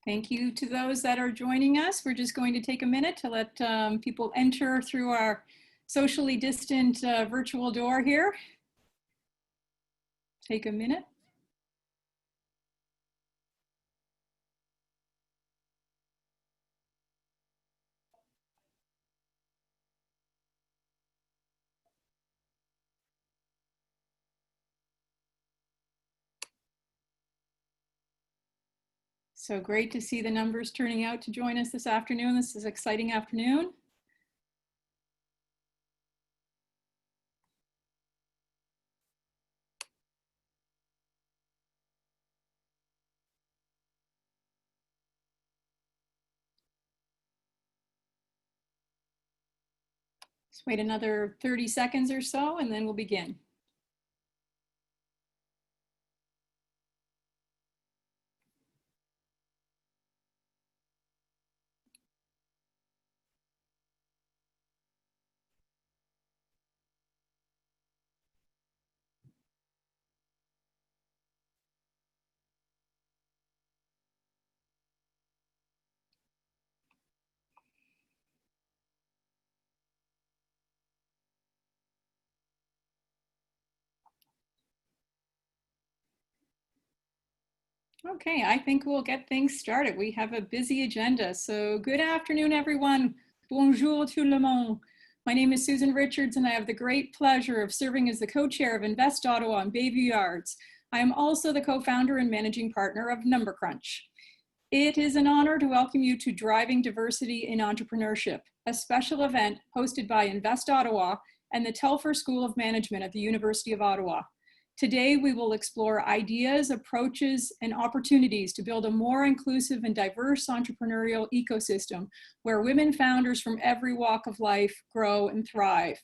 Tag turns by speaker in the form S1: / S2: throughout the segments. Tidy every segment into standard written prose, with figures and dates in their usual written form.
S1: Thank you to those that are joining us. We're just going to take a minute to let people enter through our socially distant virtual door here. Take a minute. So great to see the numbers turning out to join us this afternoon. This is an exciting afternoon. Let's wait another 30 seconds or so and then we'll begin. Okay, I think we'll get things started. We have a busy agenda. So good afternoon, everyone. Bonjour tout le monde. My name is Susan Richards, and I have the great pleasure of serving as the co-chair of Invest Ottawa and Bayview Yards. I am also the co-founder and managing partner of Number Crunch. It is an honor to welcome you to Driving Diversity in Entrepreneurship, a special event hosted by Invest Ottawa and the Telfer School of Management at the University of Ottawa. Today, we will explore ideas, approaches, and opportunities to build a more inclusive and diverse entrepreneurial ecosystem where women founders from every walk of life grow and thrive.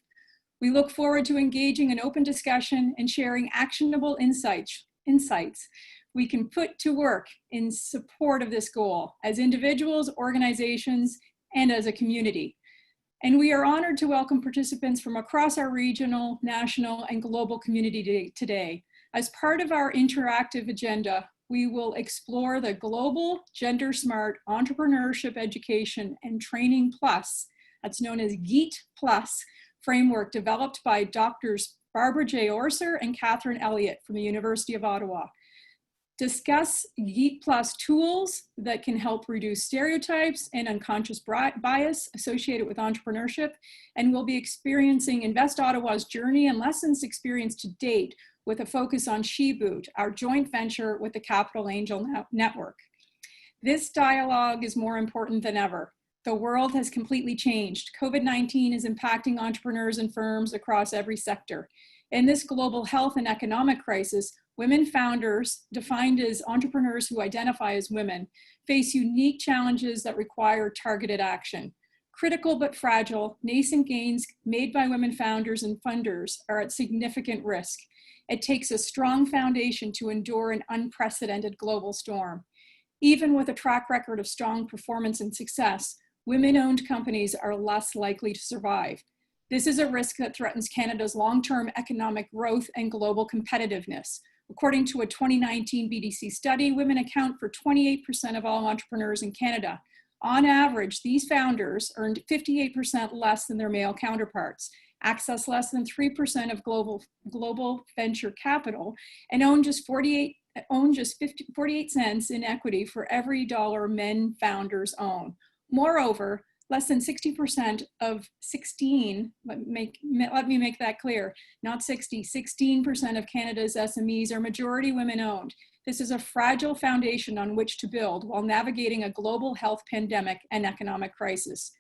S1: We look forward to engaging in open discussion and sharing actionable insights we can put to work in support of this goal as individuals, organizations, and as a community. And we are honored to welcome participants from across our regional, national, and global community today. As part of our interactive agenda, we will explore the Global Gender Smart Entrepreneurship Education and Training Plus, that's known as GEET Plus, framework developed by Drs. Barbara J. Orser and Catherine Elliott from the University of Ottawa. Discuss GEET Plus tools that can help reduce stereotypes and unconscious bias associated with entrepreneurship, and we'll be experiencing Invest Ottawa's journey and lessons experienced to date with a focus on SheBoot, our joint venture with the Capital Angel Network. This dialogue is more important than ever. The world has completely changed. COVID-19 is impacting entrepreneurs and firms across every sector. In this global health and economic crisis, women founders, defined as entrepreneurs who identify as women, face unique challenges that require targeted action. Critical but fragile, nascent gains made by women founders and funders are at significant risk. It takes a strong foundation to endure an unprecedented global storm. Even with a track record of strong performance and success, women-owned companies are less likely to survive. This is a risk that threatens Canada's long-term economic growth and global competitiveness. According to a 2019 BDC study, women account for 28% of all entrepreneurs in Canada. On average, these founders earned 58% less than their male counterparts, access less than 3% of global venture capital, and own just 48 cents in equity for every dollar men founders own. Moreover, less than 60% of 16, let me make that clear, not 60, 16% of Canada's SMEs are majority women owned. This is a fragile foundation on which to build while navigating a global health pandemic and economic crisis.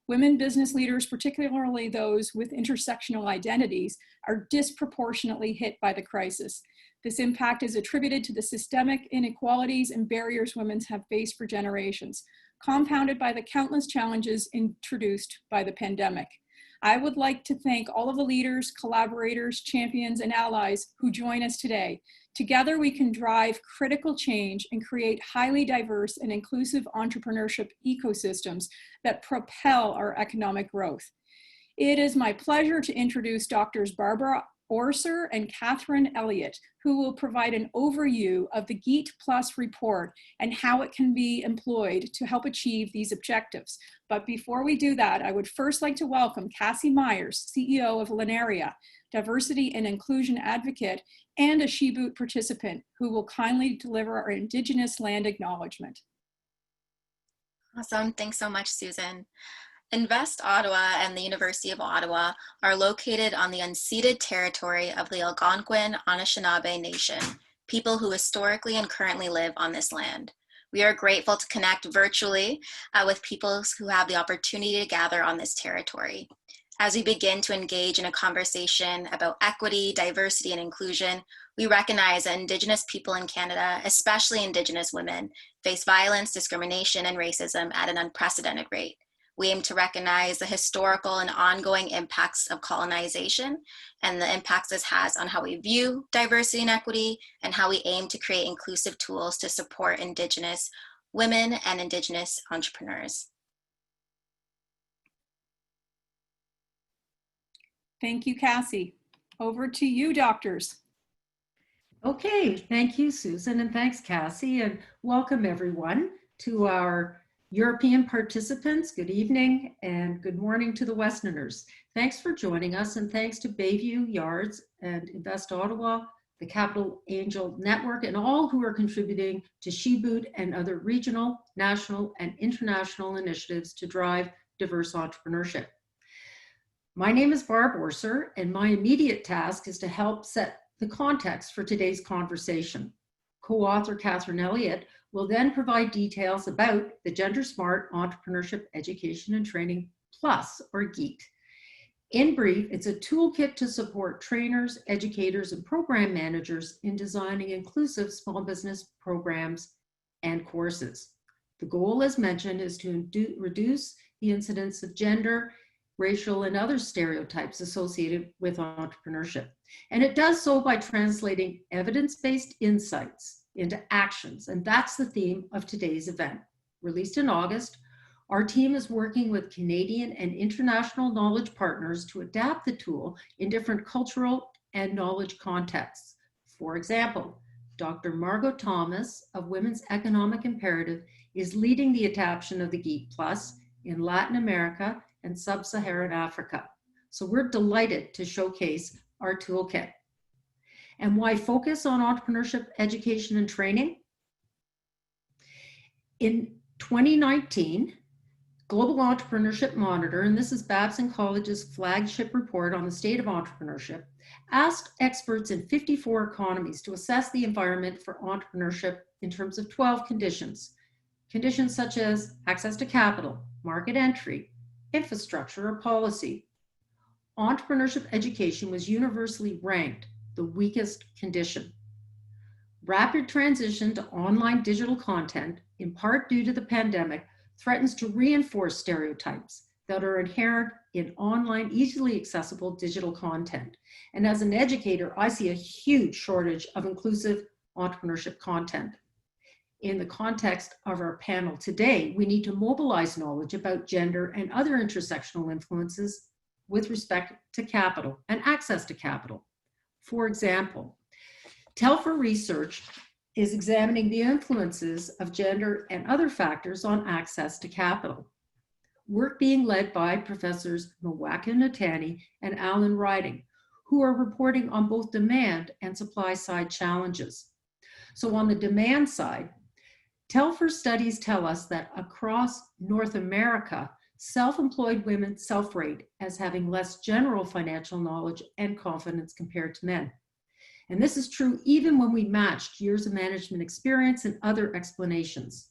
S1: Women business leaders, particularly those with intersectional identities, are disproportionately hit by the crisis. This impact is attributed to the systemic inequalities and barriers women have faced for generations, compounded by the countless challenges introduced by the pandemic. I would like to thank all of the leaders, collaborators, champions, and allies who join us today. Together, we can drive critical change and create highly diverse and inclusive entrepreneurship ecosystems that propel our economic growth. It is my pleasure to introduce Drs. Barbara Orser and Catherine Elliott, who will provide an overview of the GEET Plus report and how it can be employed to help achieve these objectives. But before we do that, I would first like to welcome Cassie Myers, CEO of Linaria, diversity and inclusion advocate, and a SheBoot participant who will kindly deliver our Indigenous land acknowledgement.
S2: Awesome. Thanks so much, Susan. Invest Ottawa and the University of Ottawa are located on the unceded territory of the Algonquin Anishinaabe Nation, people who historically and currently live on this land. We are grateful to connect virtually with people who have the opportunity to gather on this territory. As we begin to engage in a conversation about equity, diversity, and inclusion, we recognize that Indigenous people in Canada, especially Indigenous women, face violence, discrimination, and racism at an unprecedented rate. We aim to recognize the historical and ongoing impacts of colonization and the impacts this has on how we view diversity and equity, and how we aim to create inclusive tools to support Indigenous women and Indigenous entrepreneurs.
S1: Thank you, Cassie. Over to you, doctors.
S3: Okay, thank you, Susan, and thanks, Cassie, and welcome everyone to our European participants. Good evening and good morning to the Westerners. Thanks for joining us, and thanks to Bayview Yards and Invest Ottawa, the Capital Angel Network, and all who are contributing to SheBoot and other regional, national, and international initiatives to drive diverse entrepreneurship. My name is Barb Orser, and my immediate task is to help set the context for today's conversation. Co-author Catherine Elliott will then provide details about the Gender Smart Entrepreneurship Education and Training Plus, or GEET. In brief, it's a toolkit to support trainers, educators, and program managers in designing inclusive small business programs and courses. The goal, as mentioned, is to reduce the incidence of gender, racial, and other stereotypes associated with entrepreneurship. And it does so by translating evidence-based insights into actions. And that's the theme of today's event. Released in August, our team is working with Canadian and international knowledge partners to adapt the tool in different cultural and knowledge contexts. For example, Dr. Margot Thomas of Women's Economic Imperative is leading the adoption of the GEET Plus in Latin America and Sub-Saharan Africa. So we're delighted to showcase our toolkit. And why focus on entrepreneurship education and training? In 2019, Global Entrepreneurship Monitor, and this is Babson College's flagship report on the state of entrepreneurship, asked experts in 54 economies to assess the environment for entrepreneurship in terms of 12 conditions. Conditions such as access to capital, market entry, infrastructure, or policy. Entrepreneurship education was universally ranked the weakest condition. Rapid transition to online digital content, in part due to the pandemic, threatens to reinforce stereotypes that are inherent in online, easily accessible digital content. And as an educator, I see a huge shortage of inclusive entrepreneurship content. In the context of our panel today, we need to mobilize knowledge about gender and other intersectional influences with respect to capital and access to capital. For example, Telfer research is examining the influences of gender and other factors on access to capital. Work being led by Professors Mwaka Natani and Alan Riding, who are reporting on both demand and supply side challenges. So on the demand side, Telfer studies tell us that across North America, self-employed women self-rate as having less general financial knowledge and confidence compared to men. And this is true even when we matched years of management experience and other explanations.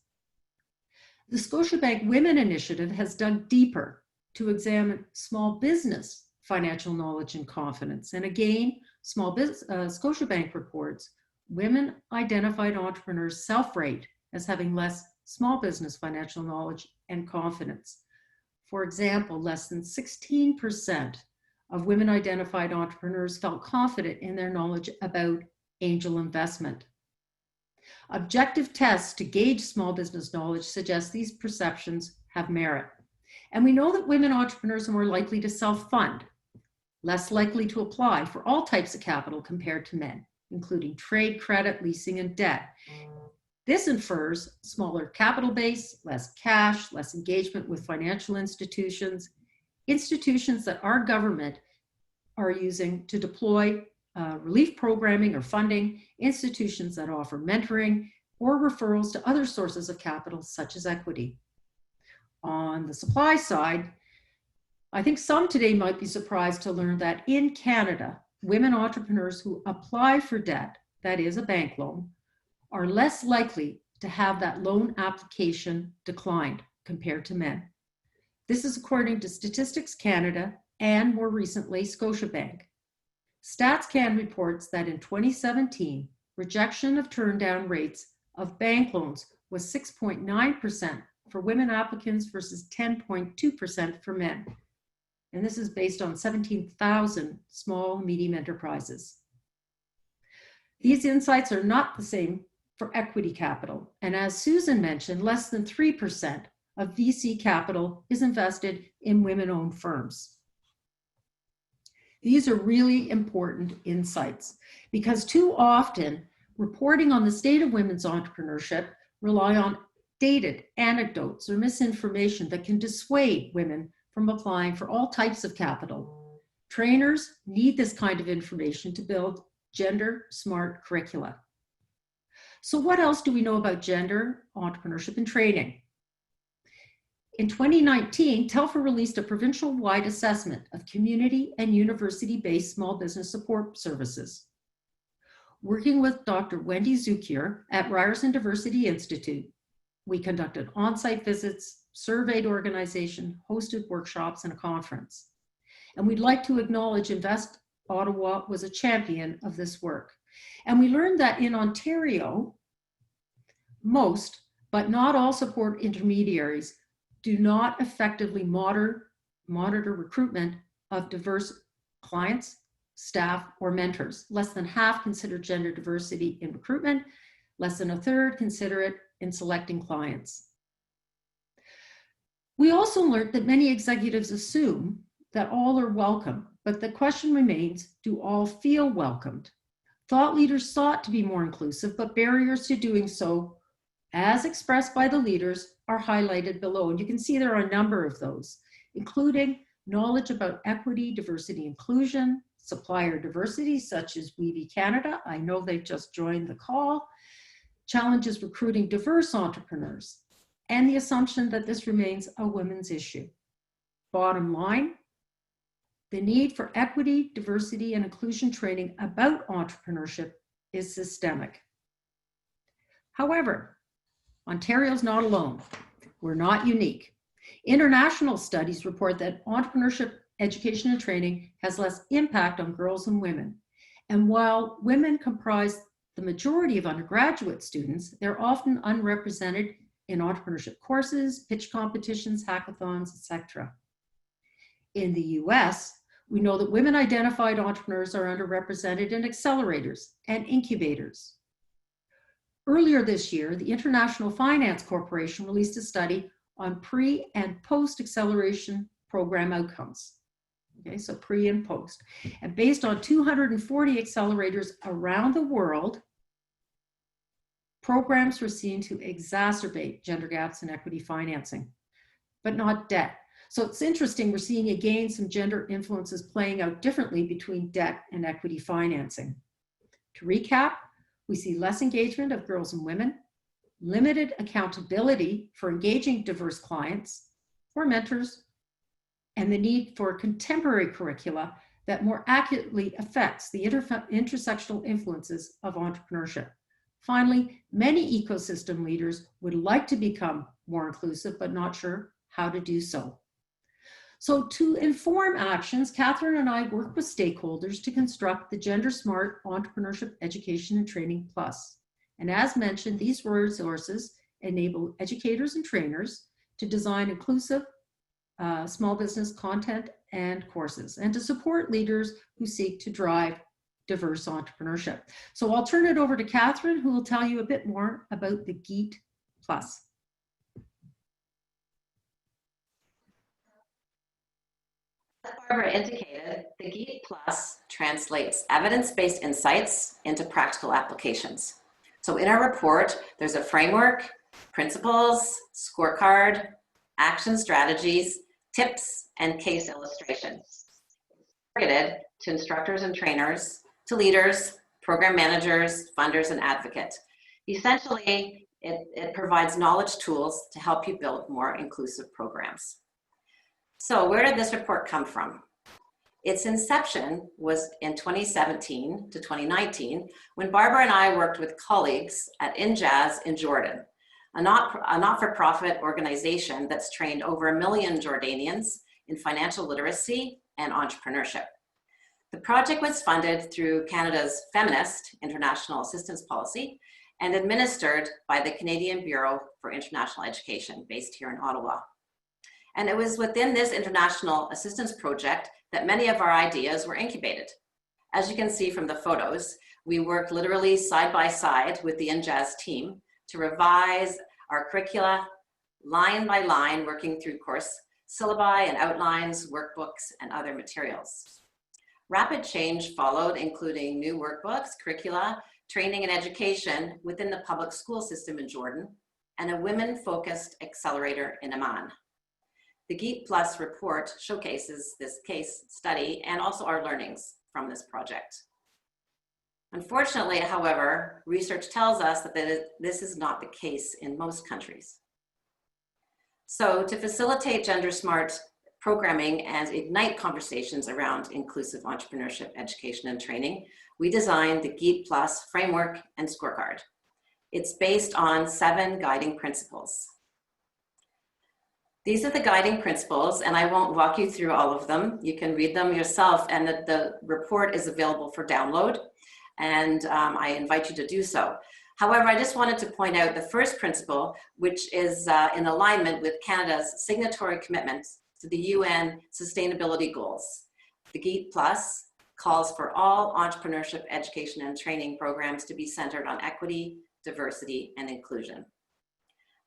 S3: The Scotiabank Women Initiative has dug deeper to examine small business financial knowledge and confidence. And again, Scotiabank reports women identified entrepreneurs self-rate as having less small business financial knowledge and confidence. For example, less than 16% of women identified entrepreneurs felt confident in their knowledge about angel investment. Objective tests to gauge small business knowledge suggest these perceptions have merit. And we know that women entrepreneurs are more likely to self-fund, less likely to apply for all types of capital compared to men, including trade, credit, leasing, and debt. This infers smaller capital base, less cash, less engagement with financial institutions that our government are using to deploy relief programming or funding, institutions that offer mentoring or referrals to other sources of capital, such as equity. On the supply side, I think some today might be surprised to learn that in Canada, women entrepreneurs who apply for debt, that is a bank loan, are less likely to have that loan application declined compared to men. This is according to Statistics Canada and more recently Scotiabank. StatsCan reports that in 2017, rejection of turndown rates of bank loans was 6.9% for women applicants versus 10.2% for men. And this is based on 17,000 small and medium enterprises. These insights are not the same for equity capital. And as Susan mentioned, less than 3% of VC capital is invested in women-owned firms. These are really important insights because too often reporting on the state of women's entrepreneurship rely on dated anecdotes or misinformation that can dissuade women from applying for all types of capital. Trainers need this kind of information to build gender-smart curricula. So what else do we know about gender, entrepreneurship, and training? In 2019, Telfer released a provincial-wide assessment of community and university-based small business support services. Working with Dr. Wendy Zukier at Ryerson Diversity Institute, we conducted on-site visits, surveyed organization, hosted workshops, and a conference. And we'd like to acknowledge Invest Ottawa was a champion of this work. And we learned that in Ontario, most, but not all support intermediaries do not effectively monitor recruitment of diverse clients, staff, or mentors. Less than half consider gender diversity in recruitment. Less than a third consider it in selecting clients. We also learned that many executives assume that all are welcome, but the question remains, do all feel welcomed? Thought leaders sought to be more inclusive, but barriers to doing so, as expressed by the leaders, are highlighted below. And you can see there are a number of those, including knowledge about equity, diversity, inclusion, supplier diversity, such as WeBe Canada. I know they've just joined the call. Challenges recruiting diverse entrepreneurs, and the assumption that this remains a women's issue. Bottom line, the need for equity, diversity, and inclusion training about entrepreneurship is systemic. However, Ontario's not alone. We're not unique. International studies report that entrepreneurship education and training has less impact on girls and women. And while women comprise the majority of undergraduate students, they're often unrepresented in entrepreneurship courses, pitch competitions, hackathons, etc. In the US, we know that women-identified entrepreneurs are underrepresented in accelerators and incubators. Earlier this year, the International Finance Corporation released a study on pre- and post-acceleration program outcomes. Okay, so pre and post. And based on 240 accelerators around the world, programs were seen to exacerbate gender gaps in equity financing, but not debt. So it's interesting, we're seeing again some gender influences playing out differently between debt and equity financing. To recap, we see less engagement of girls and women, limited accountability for engaging diverse clients or mentors, and the need for contemporary curricula that more accurately affects the intersectional influences of entrepreneurship. Finally, many ecosystem leaders would like to become more inclusive, but not sure how to do so. So to inform actions, Catherine and I work with stakeholders to construct the Gender Smart Entrepreneurship Education and Training Plus. And as mentioned, these resources enable educators and trainers to design inclusive small business content and courses, and to support leaders who seek to drive diverse entrepreneurship. So I'll turn it over to Catherine, who will tell you a bit more about the GEET Plus.
S4: As Barbara indicated, the GEET Plus translates evidence-based insights into practical applications. So in our report, there's a framework, principles, scorecard, action strategies, tips, and case illustrations. Targeted to instructors and trainers, to leaders, program managers, funders, and advocates. Essentially, it provides knowledge tools to help you build more inclusive programs. So where did this report come from? Its inception was in 2017 to 2019 when Barbara and I worked with colleagues at Injaz in Jordan, a not-for-profit organization that's trained over 1 million Jordanians in financial literacy and entrepreneurship. The project was funded through Canada's Feminist International Assistance Policy and administered by the Canadian Bureau for International Education based here in Ottawa. And it was within this international assistance project that many of our ideas were incubated. As you can see from the photos, we worked literally side by side with the Injaz team to revise our curricula line by line, working through course syllabi and outlines, workbooks, and other materials. Rapid change followed, including new workbooks, curricula, training and education within the public school system in Jordan, and a women-focused accelerator in Amman. The GEET Plus report showcases this case study and also our learnings from this project. Unfortunately, however, research tells us that this is not the case in most countries. So to facilitate gender-smart programming and ignite conversations around inclusive entrepreneurship, education, and training, we designed the GEET Plus framework and scorecard. It's based on 7 guiding principles. These are the guiding principles, and I won't walk you through all of them. You can read them yourself, and the report is available for download, and I invite you to do so. However, I just wanted to point out the first principle, which is in alignment with Canada's signatory commitments to the UN Sustainability Goals. The GEET Plus calls for all entrepreneurship, education, and training programs to be centered on equity, diversity, and inclusion.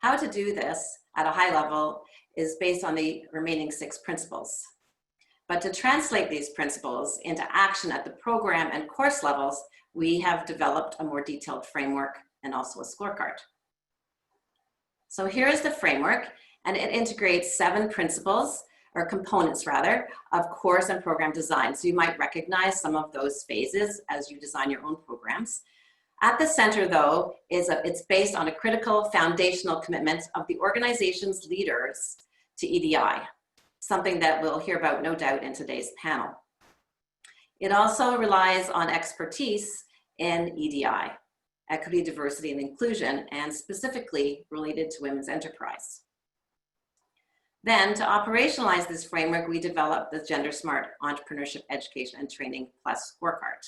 S4: How to do this at a high level is based on the remaining 6 principles. But to translate these principles into action at the program and course levels, we have developed a more detailed framework and also a scorecard. So here is the framework, and it integrates 7 principles, or components rather, of course and program design. So you might recognize some of those phases as you design your own programs. At the center, though, it's based on a critical foundational commitment of the organization's leaders to EDI, something that we'll hear about, no doubt, in today's panel. It also relies on expertise in EDI, equity, diversity, and inclusion, and specifically related to women's enterprise. Then, to operationalize this framework, we developed the Gender Smart Entrepreneurship Education and Training Plus Scorecard.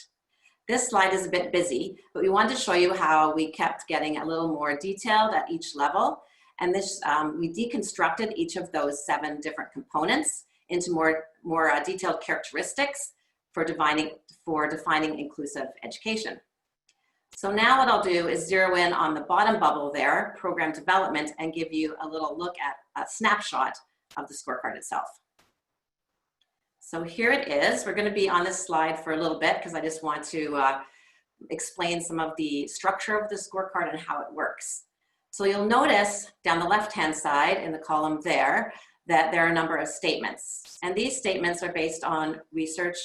S4: This slide is a bit busy, but we wanted to show you how we kept getting a little more detailed at each level. And this, we deconstructed each of those 7 different components into more detailed characteristics for defining inclusive education. So now what I'll do is zero in on the bottom bubble there, program development, and give you a little look at a snapshot of the scorecard itself. So here it is. We're going to be on this slide for a little bit because I just want to explain some of the structure of the scorecard and how it works. So you'll notice down the left-hand side in the column there that there are a number of statements. And these statements are based on research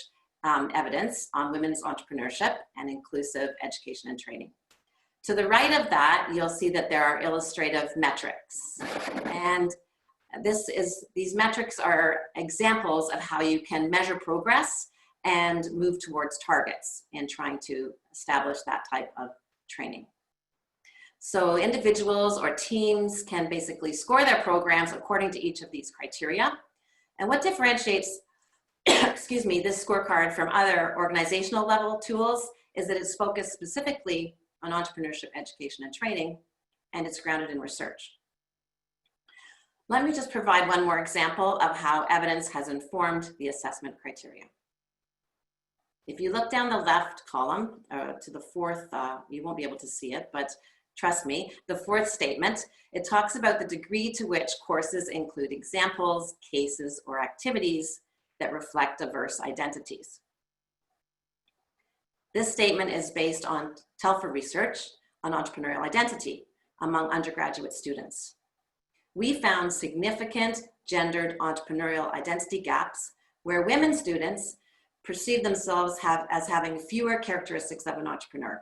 S4: evidence on women's entrepreneurship and inclusive education and training. To the right of that, you'll see that there are illustrative metrics. And these metrics are examples of how you can measure progress and move towards targets in trying to establish that type of training. So individuals or teams can basically score their programs according to each of these criteria. And what differentiates, excuse me, this scorecard from other organizational level tools is that it's focused specifically on entrepreneurship, education, and training, and it's grounded in research. Let me just provide one more example of how evidence has informed the assessment criteria. If you look down the left column to the 4th, you won't be able to see it, but trust me, the 4th statement, it talks about the degree to which courses include examples, cases, or activities that reflect diverse identities. This statement is based on Telfer research on entrepreneurial identity among undergraduate students. We found significant gendered entrepreneurial identity gaps where women students perceive themselves as having fewer characteristics of an entrepreneur.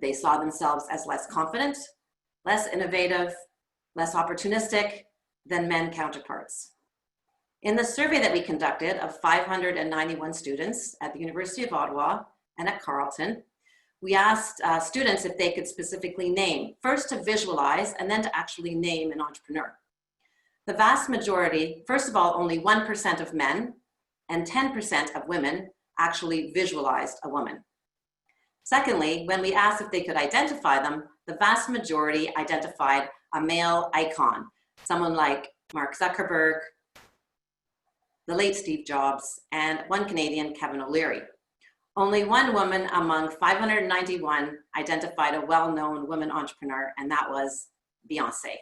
S4: They saw themselves as less confident, less innovative, less opportunistic than men counterparts. In the survey that we conducted of 591 students at the University of Ottawa and at Carleton, we asked students if they could specifically name, first to visualize and then to actually name an entrepreneur. The vast majority, first of all, only 1% of men and 10% of women actually visualized a woman. Secondly, when we asked if they could identify them, the vast majority identified a male icon, someone like Mark Zuckerberg, the late Steve Jobs, and one Canadian, Kevin O'Leary. Only one woman among 591 identified a well-known woman entrepreneur, and that was Beyonce.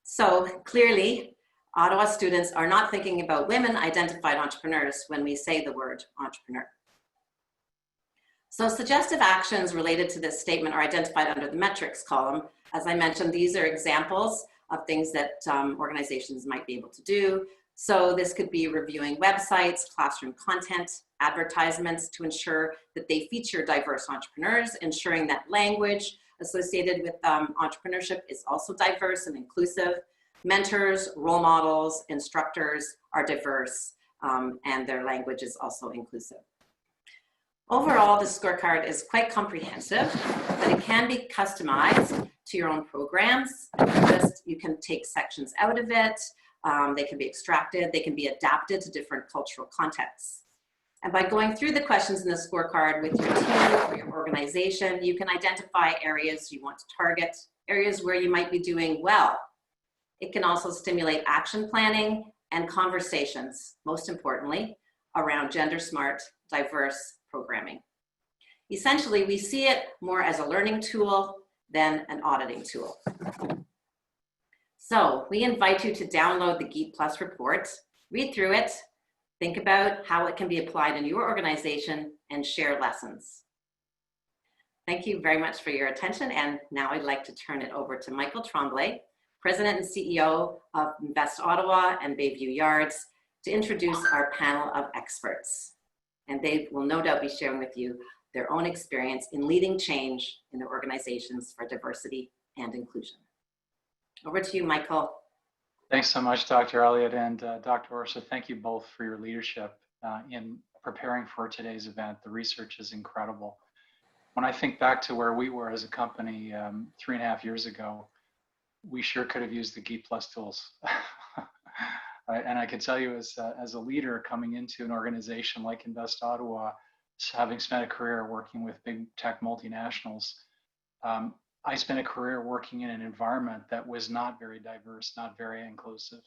S4: So clearly, Ottawa students are not thinking about women-identified entrepreneurs when we say the word entrepreneur. So suggestive actions related to this statement are identified under the metrics column. As I mentioned, these are examples of things that organizations might be able to do. So this could be reviewing websites, classroom content, advertisements to ensure that they feature diverse entrepreneurs, ensuring that language associated with entrepreneurship is also diverse and inclusive. Mentors, role models, instructors are diverse, and their language is also inclusive. Overall, the scorecard is quite comprehensive, but it can be customized to your own programs. You can take sections out of it. They can be extracted. They can be adapted to different cultural contexts. And by going through the questions in the scorecard with your team or your organization, you can identify areas you want to target, areas where you might be doing well. It can also stimulate action planning and conversations, most importantly, around gender smart, diverse programming. Essentially, we see it more as a learning tool than an auditing tool. So we invite you to download the GEET Plus report, read through it, think about how it can be applied in your organization, and share lessons. Thank you very much for your attention. And now I'd like to turn it over to Michael Tremblay, President and CEO of Invest Ottawa and Bayview Yards, to introduce our panel of experts. And they will no doubt be sharing with you their own experience in leading change in their organizations for diversity and inclusion. Over to you, Michael.
S5: Thanks so much, Dr. Elliott and Dr. Orser. Thank you both for your leadership in preparing for today's event. The research is incredible. When I think back to where we were as a company 3.5 years ago, we sure could have used the GEET Plus tools. And I can tell you as a leader coming into an organization like Invest Ottawa, having spent a career working with big tech multinationals, I spent a career working in an environment that was not very diverse, not very inclusive.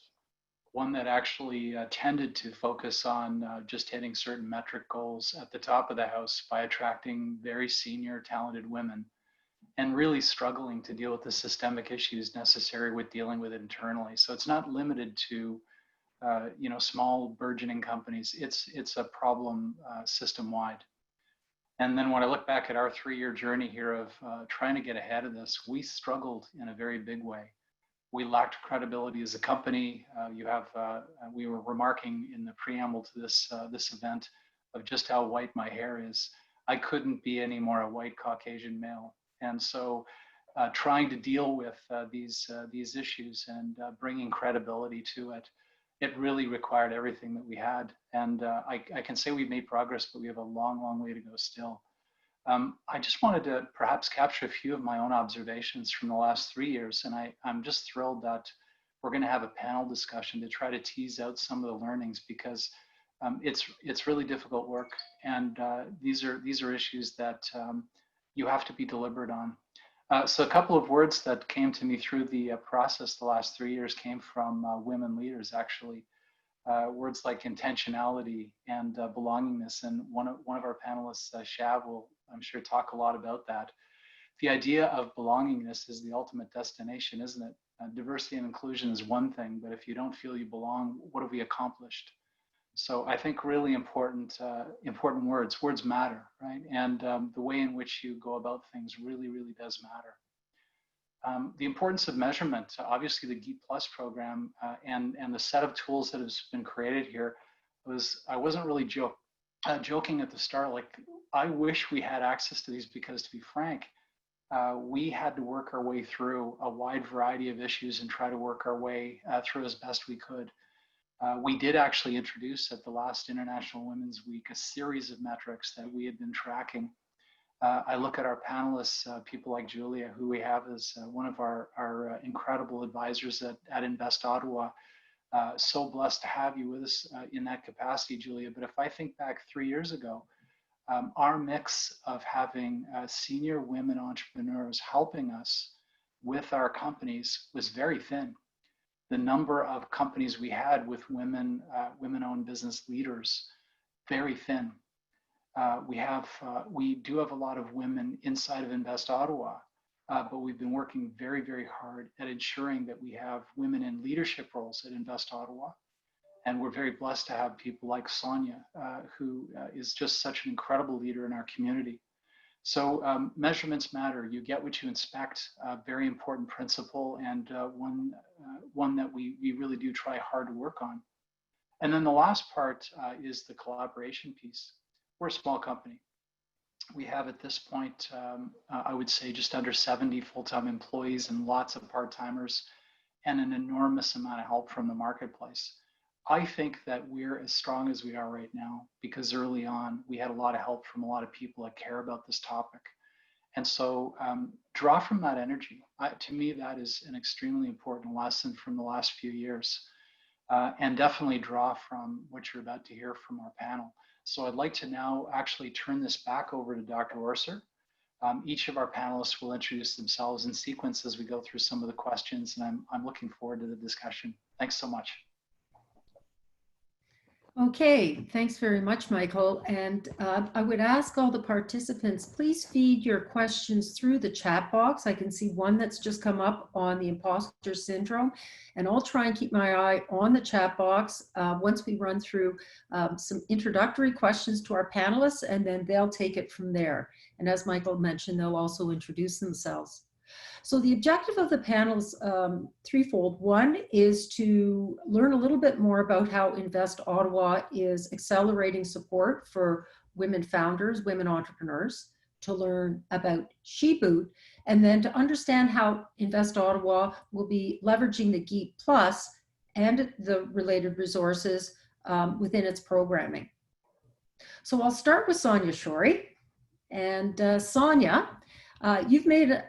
S5: One that actually tended to focus on just hitting certain metric goals at the top of the house by attracting very senior, talented women, and really struggling to deal with the systemic issues necessary with dealing with it internally. So it's not limited to small burgeoning companies. It's a problem system-wide. And then when I look back at our 3-year journey here of trying to get ahead of this, we struggled in a very big way. We lacked credibility as a company. We were remarking in the preamble to this event of just how white my hair is. I couldn't be any more a white Caucasian male. And so trying to deal with these issues and bringing credibility to it, it really required everything that we had. And I can say we've made progress, but we have a long, long way to go still. I just wanted to perhaps capture a few of my own observations from the last 3 years. And I'm just thrilled that we're going to have a panel discussion to try to tease out some of the learnings, because it's really difficult work. And these are issues that you have to be deliberate on. So a couple of words that came to me through the process the last 3 years came from women leaders, actually. Words like intentionality and belongingness. And one of our panelists, Shav, will, I'm sure, talk a lot about that. The idea of belongingness is the ultimate destination, isn't it? Diversity and inclusion is one thing, but if you don't feel you belong, what have we accomplished? So I think really important words. Words matter, right? And the way in which you go about things really, really does matter. The importance of measurement, obviously the GEET Plus program and the set of tools that has been created here I wasn't really joking at the start, like I wish we had access to these because, to be frank, we had to work our way through a wide variety of issues and try to work our way through as best we could. We did actually introduce at the last International Women's Week a series of metrics that we had been tracking. I look at our panelists, people like Julia, who we have as one of our incredible advisors at Invest Ottawa. So blessed to have you with us in that capacity, Julia. But if I think back 3 years ago, our mix of having senior women entrepreneurs helping us with our companies was very thin. The number of companies we had with women-owned business leaders, very thin. We do have a lot of women inside of Invest Ottawa, but we've been working very, very hard at ensuring that we have women in leadership roles at Invest Ottawa. And we're very blessed to have people like Sonia, who is just such an incredible leader in our community. So measurements matter. You get what you inspect, very important principle, and one that we really do try hard to work on. And then the last part is the collaboration piece. We're a small company. We have at this point, I would say just under 70 full-time employees and lots of part-timers and an enormous amount of help from the marketplace. I think that we're as strong as we are right now because early on we had a lot of help from a lot of people that care about this topic. And so draw from that energy. To me, that is an extremely important lesson from the last few years. And definitely draw from what you're about to hear from our panel. So I'd like to now actually turn this back over to Dr. Orser. Each of our panelists will introduce themselves in sequence as we go through some of the questions, and I'm looking forward to the discussion. Thanks so much.
S3: Okay, thanks very much, Michael. And I would ask all the participants, please feed your questions through the chat box. I can see one that's just come up on the imposter syndrome, and I'll try and keep my eye on the chat box once we run through some introductory questions to our panelists, and then they'll take it from there. And as Michael mentioned, they'll also introduce themselves. So the objective of the panel is threefold. One is to learn a little bit more about how Invest Ottawa is accelerating support for women founders, women entrepreneurs, to learn about GEET, and then to understand how Invest Ottawa will be leveraging the GEET Plus and the related resources within its programming. So I'll start with Sonia Shorey. And Sonia, you've made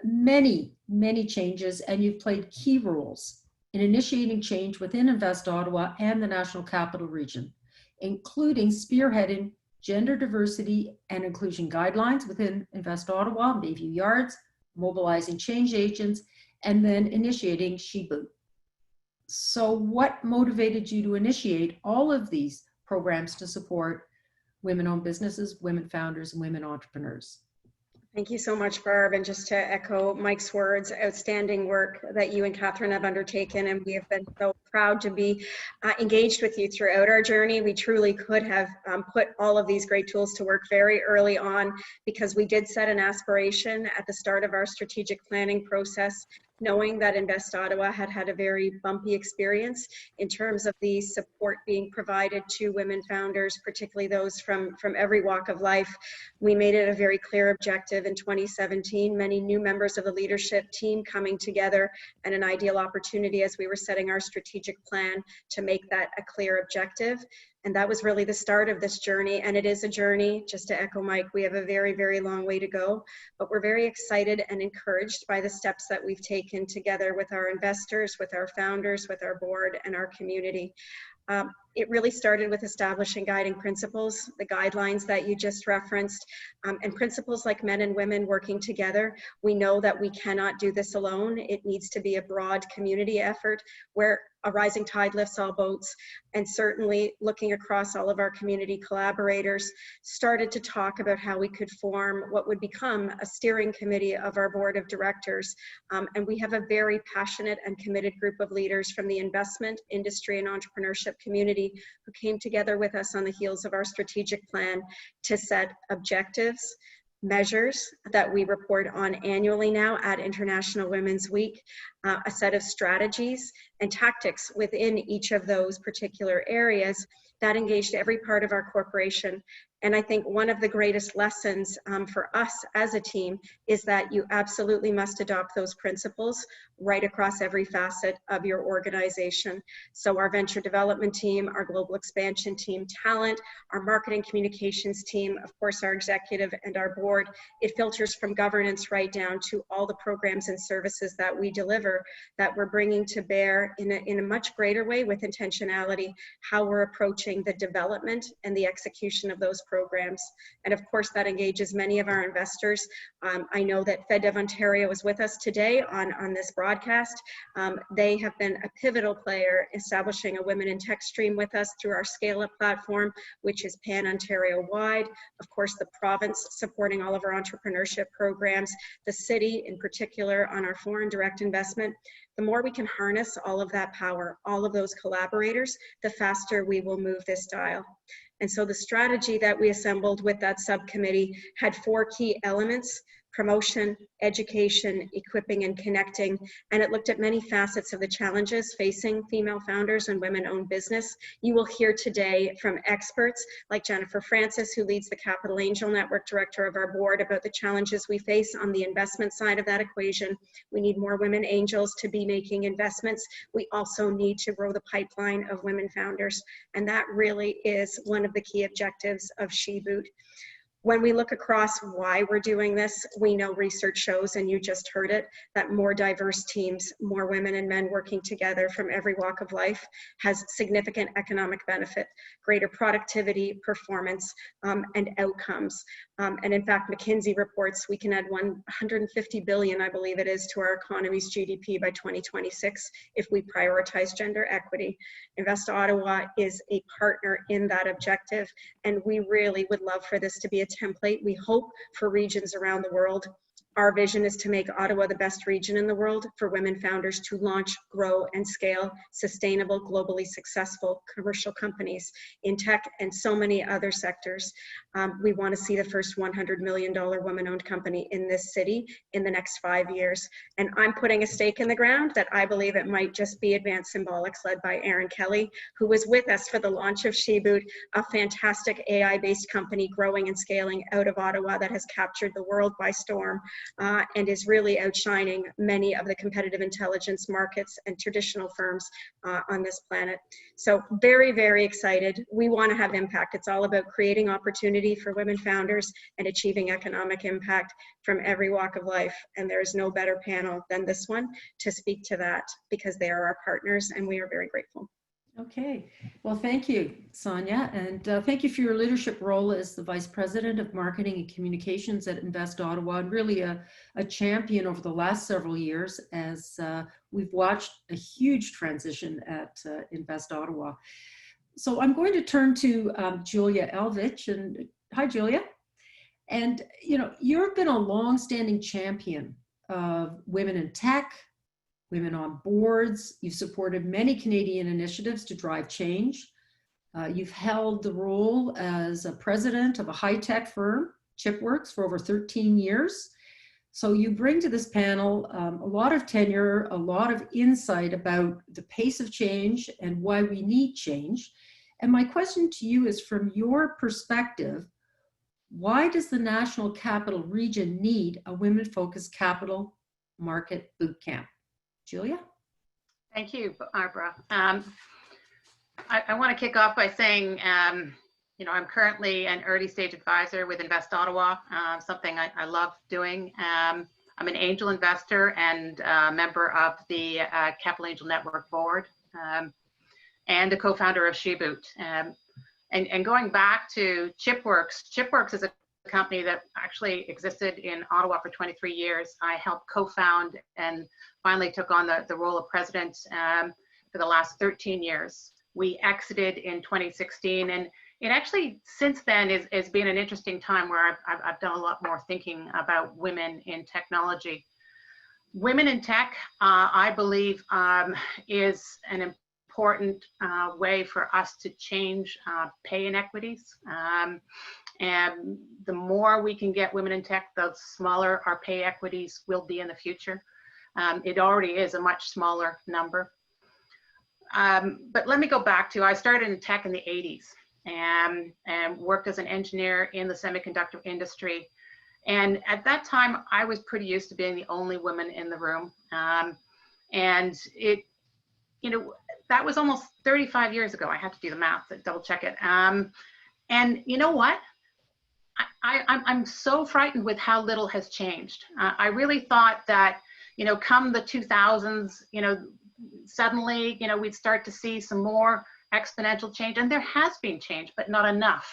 S3: many changes, and you've played key roles in initiating change within Invest Ottawa and the National Capital Region, including spearheading gender diversity and inclusion guidelines within Invest Ottawa and Bayview Yards, mobilizing change agents, and then initiating GEET. So what motivated you to initiate all of these programs to support women-owned businesses, women founders, and women entrepreneurs?
S6: Thank you so much, Barb. And just to echo Mike's words, outstanding work that you and Catherine have undertaken. And we have been so proud to be engaged with you throughout our journey. We truly could have put all of these great tools to work very early on, because we did set an aspiration at the start of our strategic planning process, knowing that Invest Ottawa had had a very bumpy experience in terms of the support being provided to women founders, particularly those from every walk of life. We made it a very clear objective in 2017, many new members of the leadership team coming together, and an ideal opportunity as we were setting our strategic plan to make that a clear objective. And that was really the start of this journey. And it is a journey, just to echo Mike, we have a very, very long way to go, but we're very excited and encouraged by the steps that we've taken together with our investors, with our founders, with our board and our community. It really started with establishing guiding principles, the guidelines that you just referenced, and principles like men and women working together. We know that we cannot do this alone. It needs to be a broad community effort where a rising tide lifts all boats, and certainly looking across all of our community collaborators, started to talk about how we could form what would become a steering committee of our board of directors. And we have a very passionate and committed group of leaders from the investment, industry, and entrepreneurship community who came together with us on the heels of our strategic plan to set objectives, measures that we report on annually now at International Women's Week, a set of strategies and tactics within each of those particular areas that engaged every part of our corporation. And I think one of the greatest lessons for us as a team is that you absolutely must adopt those principles right across every facet of your organization. So our venture development team, our global expansion team, talent, our marketing communications team, of course, our executive and our board, it filters from governance right down to all the programs and services that we deliver, that we're bringing to bear in a much greater way with intentionality, how we're approaching the development and the execution of those programs. And of course, that engages many of our investors. I know that FedDev Ontario is with us today on this broadcast. They have been a pivotal player establishing a Women in Tech stream with us through our Scale Up platform, which is pan-Ontario wide. Of course, the province supporting all of our entrepreneurship programs, the city in particular on our foreign direct investment. The more we can harness all of that power, all of those collaborators, the faster we will move this dial. And so the strategy that we assembled with that subcommittee had 4 key elements: promotion, education, equipping, and connecting. And it looked at many facets of the challenges facing female founders and women-owned business. You will hear today from experts like Jennifer Francis, who leads the Capital Angel Network, director of our board, about the challenges we face on the investment side of that equation. We need more women angels to be making investments. We also need to grow the pipeline of women founders. And that really is one of the key objectives of SheBoot. When we look across why we're doing this, we know research shows, and you just heard it, that more diverse teams, more women and men working together from every walk of life has significant economic benefit, greater productivity, performance, and outcomes. And in fact, McKinsey reports we can add 150 billion, I believe it is, to our economy's GDP by 2026 if we prioritize gender equity. Invest Ottawa is a partner in that objective, and we really would love for this to be a template, we hope, for regions around the world. Our vision is to make Ottawa the best region in the world for women founders to launch, grow, and scale sustainable, globally successful commercial companies in tech and so many other sectors. We want to see the first $100 million woman-owned company in this city in the next 5 years. And I'm putting a stake in the ground that I believe it might just be Advanced Symbolics, led by Aaron Kelly, who was with us for the launch of SheBoot, a fantastic AI-based company growing and scaling out of Ottawa that has captured the world by storm. And is really outshining many of the competitive intelligence markets and traditional firms on this planet. So very, very excited. We want to have impact. It's all about creating opportunity for women founders and achieving economic impact from every walk of life. And there is no better panel than this one to speak to that, because they are our partners and we are very grateful.
S3: Okay, well, thank you, Sonia, and thank you for your leadership role as the Vice President of Marketing and Communications at Invest Ottawa, and really a champion over the last several years as we've watched a huge transition at Invest Ottawa. So I'm going to turn to Julia Elvich, and hi, Julia. And you've been a long-standing champion of women in tech, women on boards. You've supported many Canadian initiatives to drive change. You've held the role as a president of a high-tech firm, ChipWorks, for over 13 years. So you bring to this panel a lot of tenure, a lot of insight about the pace of change and why we need change. And my question to you is, from your perspective, why does the National Capital Region need a women-focused capital market boot camp? Julia?
S7: Thank you, Barbara. I want to kick off by saying, I'm currently an early stage advisor with Invest Ottawa, something I love doing. I'm an angel investor and a member of the Capital Angel Network board, and a co-founder of SheBoot. And going back to ChipWorks is a company that actually existed in Ottawa for 23 years. I helped co-found and finally took on the role of president for the last 13 years. We exited in 2016, and it actually since then has been an interesting time where I've done a lot more thinking about women in technology. Women in tech, I believe, is an important way for us to change pay inequities. And the more we can get women in tech, the smaller our pay equities will be in the future. It already is a much smaller number. But let me go back to, I started in tech in the 80s and worked as an engineer in the semiconductor industry. And at that time, I was pretty used to being the only woman in the room. And it, you know, that was almost 35 years ago. I had to do the math to double check it. And you know what? I'm so frightened with how little has changed. I really thought that, you know, come the 2000s, you know, suddenly, you know, we'd start to see some more exponential change, and there has been change, but not enough.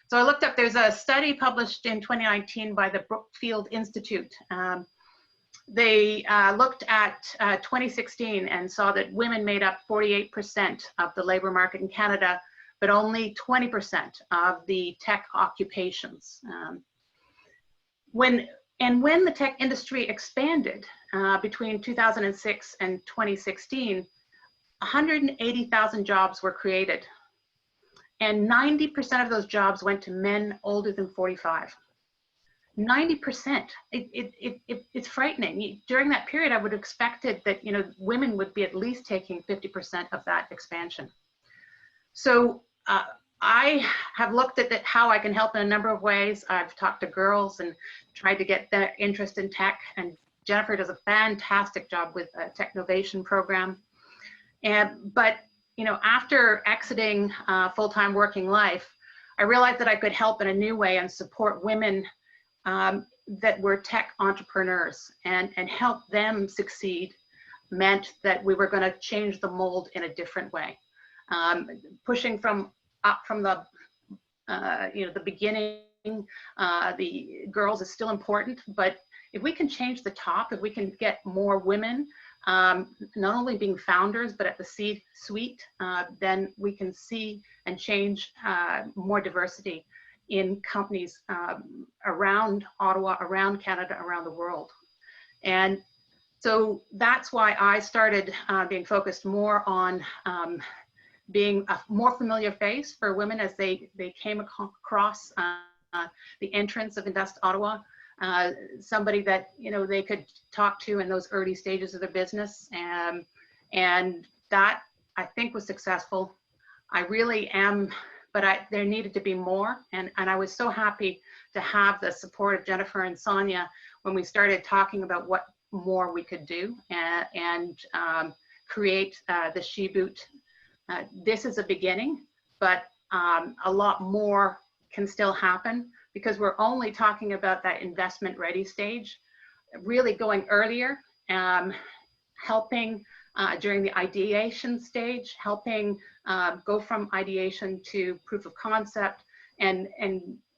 S7: So I looked up, there's a study published in 2019 by the Brookfield Institute. They looked at 2016 and saw that women made up 48% of the labor market in Canada, but only 20% of the tech occupations. When the tech industry expanded between 2006 and 2016, 180,000 jobs were created. And 90% of those jobs went to men older than 45. 90%. It's frightening. During that period, I would have expected that, you know, women would be at least taking 50% of that expansion. So I have looked at how I can help in a number of ways. I've talked to girls and tried to get their interest in tech, and Jennifer does a fantastic job with a Technovation program. But you know, after exiting full-time working life, I realized that I could help in a new way and support women that were tech entrepreneurs, and help them succeed meant that we were going to change the mold in a different way. Pushing up from the you know, the beginning, the girls is still important, but if we can change the top, if we can get more women not only being founders, but at the C-suite, then we can see and change more diversity in companies around Ottawa, around Canada, around the world. And so that's why I started being focused more on being a more familiar face for women as they came across the entrance of Invest Ottawa. Somebody that, you know, they could talk to in those early stages of their business, and that I think was successful. I really am, but there needed to be more, and I was so happy to have the support of Jennifer and Sonia when we started talking about what more we could do and create the SheBoot. This is a beginning, but a lot more can still happen, because we're only talking about that investment ready stage, really going earlier, helping during the ideation stage, helping go from ideation to proof of concept, and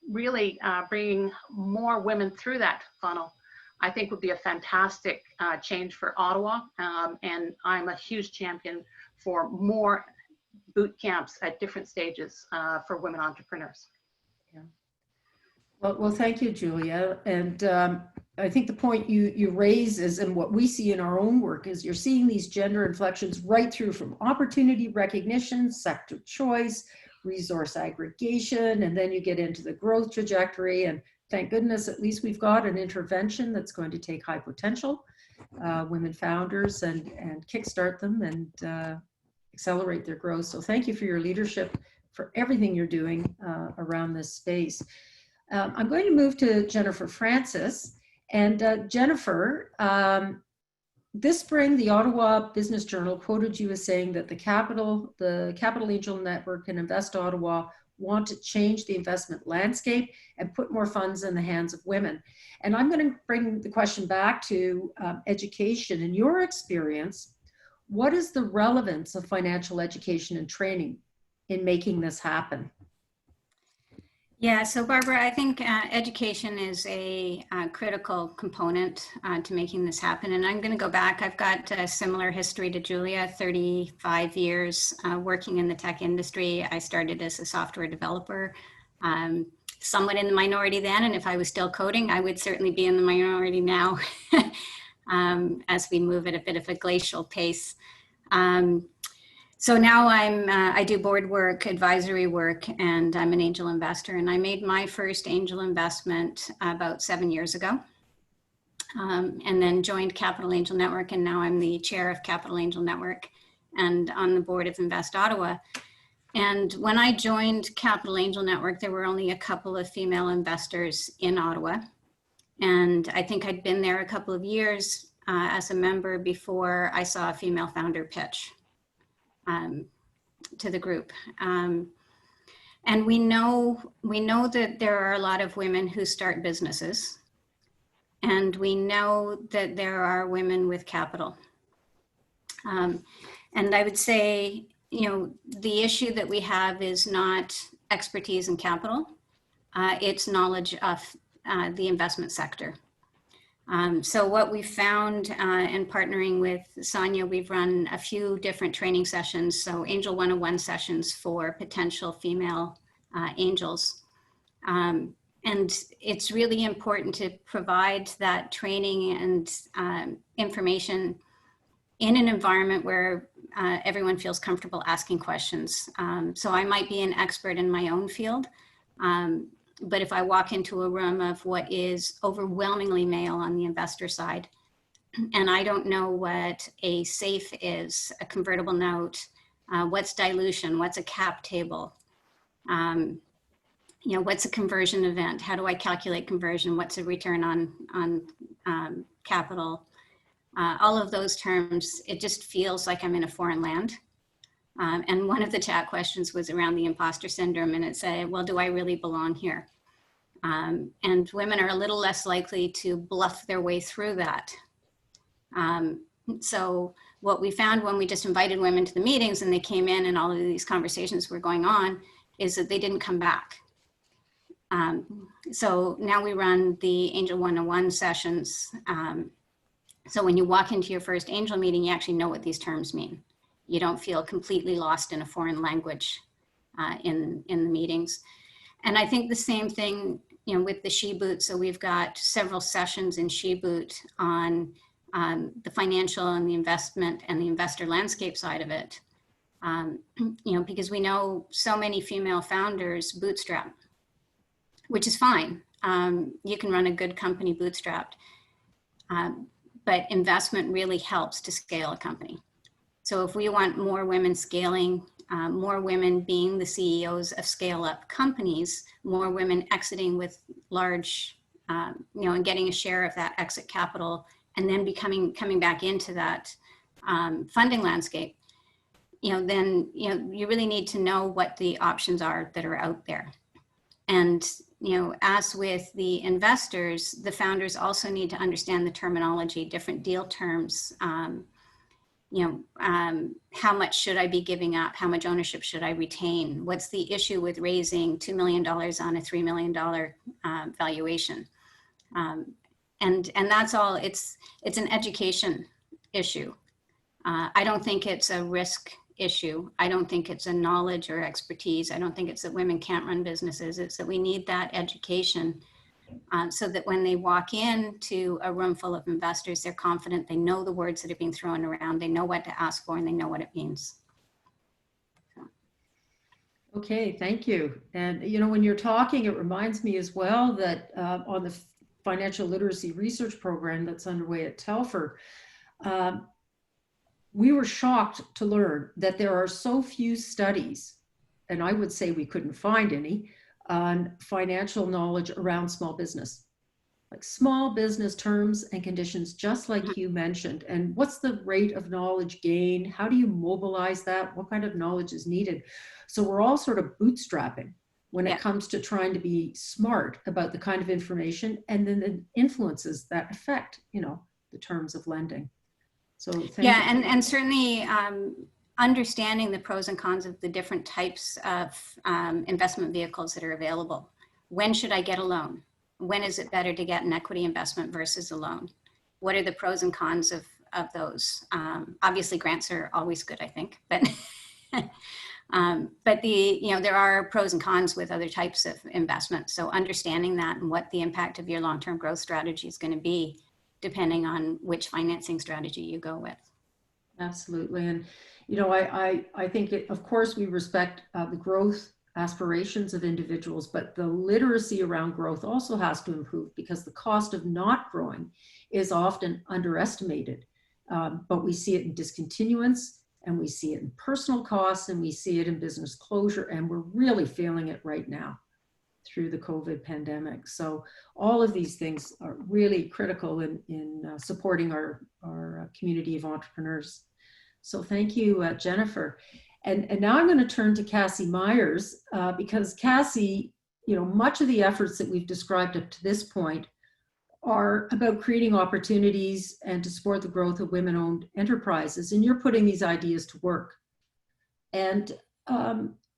S7: really bringing more women through that funnel, I think would be a fantastic change for Ottawa. And I'm a huge champion for more boot camps at different stages for women entrepreneurs.
S3: Yeah. Well, thank you, Julia. And I think the point you raise is, and what we see in our own work is, you're seeing these gender inflections right through from opportunity recognition, sector choice, resource aggregation, and then you get into the growth trajectory. And thank goodness, at least we've got an intervention that's going to take high potential women founders and kickstart them and accelerate their growth. So thank you for your leadership, for everything you're doing around this space. I'm going to move to Jennifer Francis. And Jennifer, this spring, the Ottawa Business Journal quoted you as saying that the Capital Angel Network and Invest Ottawa want to change the investment landscape and put more funds in the hands of women. And I'm going to bring the question back to education. In your experience, what is the relevance of financial education and training in making this happen?
S8: Yeah, so Barbara, I think education is a critical component to making this happen. And I'm going to go back. I've got a similar history to Julia, 35 years working in the tech industry. I started as a software developer, somewhat in the minority then. And if I was still coding, I would certainly be in the minority now as we move at a bit of a glacial pace. So now I do board work, advisory work, and I'm an angel investor. And I made my first angel investment about 7 years ago, and then joined Capital Angel Network. And now I'm the chair of Capital Angel Network and on the board of Invest Ottawa. And when I joined Capital Angel Network, there were only a couple of female investors in Ottawa. And I think I'd been there a couple of years as a member before I saw a female founder pitch to the group. And we know that there are a lot of women who start businesses, and we know that there are women with capital. And I would say, you know, the issue that we have is not expertise in capital, it's knowledge of the investment sector. So what we found in partnering with Sonia, we've run a few different training sessions, so Angel 101 sessions for potential female angels. And it's really important to provide that training and information in an environment where everyone feels comfortable asking questions. So I might be an expert in my own field, but if I walk into a room of what is overwhelmingly male on the investor side, and I don't know what a safe is, a convertible note, what's dilution, what's a cap table, you know, what's a conversion event, how do I calculate conversion, what's a return on capital, all of those terms, it just feels like I'm in a foreign land. And one of the chat questions was around the imposter syndrome, and it said, well, do I really belong here? And women are a little less likely to bluff their way through that. So what we found when we just invited women to the meetings and they came in and all of these conversations were going on is that they didn't come back. So now we run the Angel 101 sessions. So when you walk into your first angel meeting, you actually know what these terms mean. You don't feel completely lost in a foreign language in the meetings. And I think the same thing, you know, with the She Boot. So we've got several sessions in She Boot on the financial and the investment and the investor landscape side of it. You know, because we know so many female founders bootstrap, which is fine. You can run a good company bootstrapped, but investment really helps to scale a company. So if we want more women scaling, more women being the CEOs of scale-up companies, more women exiting with large, you know, and getting a share of that exit capital, and then coming back into that funding landscape, you know, then you really need to know what the options are that are out there. And you know, as with the investors, the founders also need to understand the terminology, different deal terms. You know, how much should I be giving up? How much ownership should I retain? What's the issue with raising $2 million on a $3 million valuation? And that's all, it's an education issue. I don't think it's a risk issue. I don't think it's a knowledge or expertise. I don't think it's that women can't run businesses. It's that we need that education so that when they walk into a room full of investors, they're confident, they know the words that are being thrown around, they know what to ask for, and they know what it means. So.
S3: Okay, thank you. And you know, when you're talking, it reminds me as well that on the financial literacy research program that's underway at Telfer, we were shocked to learn that there are so few studies, and I would say we couldn't find any, on financial knowledge around small business, like small business terms and conditions, just like you mentioned. And what's the rate of knowledge gain? How do you mobilize that? What kind of knowledge is needed? So we're all sort of bootstrapping when it comes to trying to be smart about the kind of information and then the influences that affect, you know, the terms of lending. So thank you.
S8: And certainly understanding the pros and cons of the different types of investment vehicles that are available. when should I get a loan? When is it better to get an equity investment versus a loan? What are the pros and cons of those? Obviously, grants are always good, I think, but there are pros and cons with other types of investments. So understanding that and what the impact of your long-term growth strategy is going to be, depending on which financing strategy you go with.
S3: Absolutely. And, I think, of course, we respect the growth aspirations of individuals, but the literacy around growth also has to improve, because the cost of not growing is often underestimated. But we see it in discontinuance, and we see it in personal costs, and we see it in business closure, and we're really feeling it right now through the COVID pandemic. So all of these things are really critical in supporting our community of entrepreneurs. So thank you, Jennifer. And now I'm going to turn to Cassie Myers, because Cassie, much of the efforts that we've described up to this point are about creating opportunities and to support the growth of women-owned enterprises. And you're putting these ideas to work. And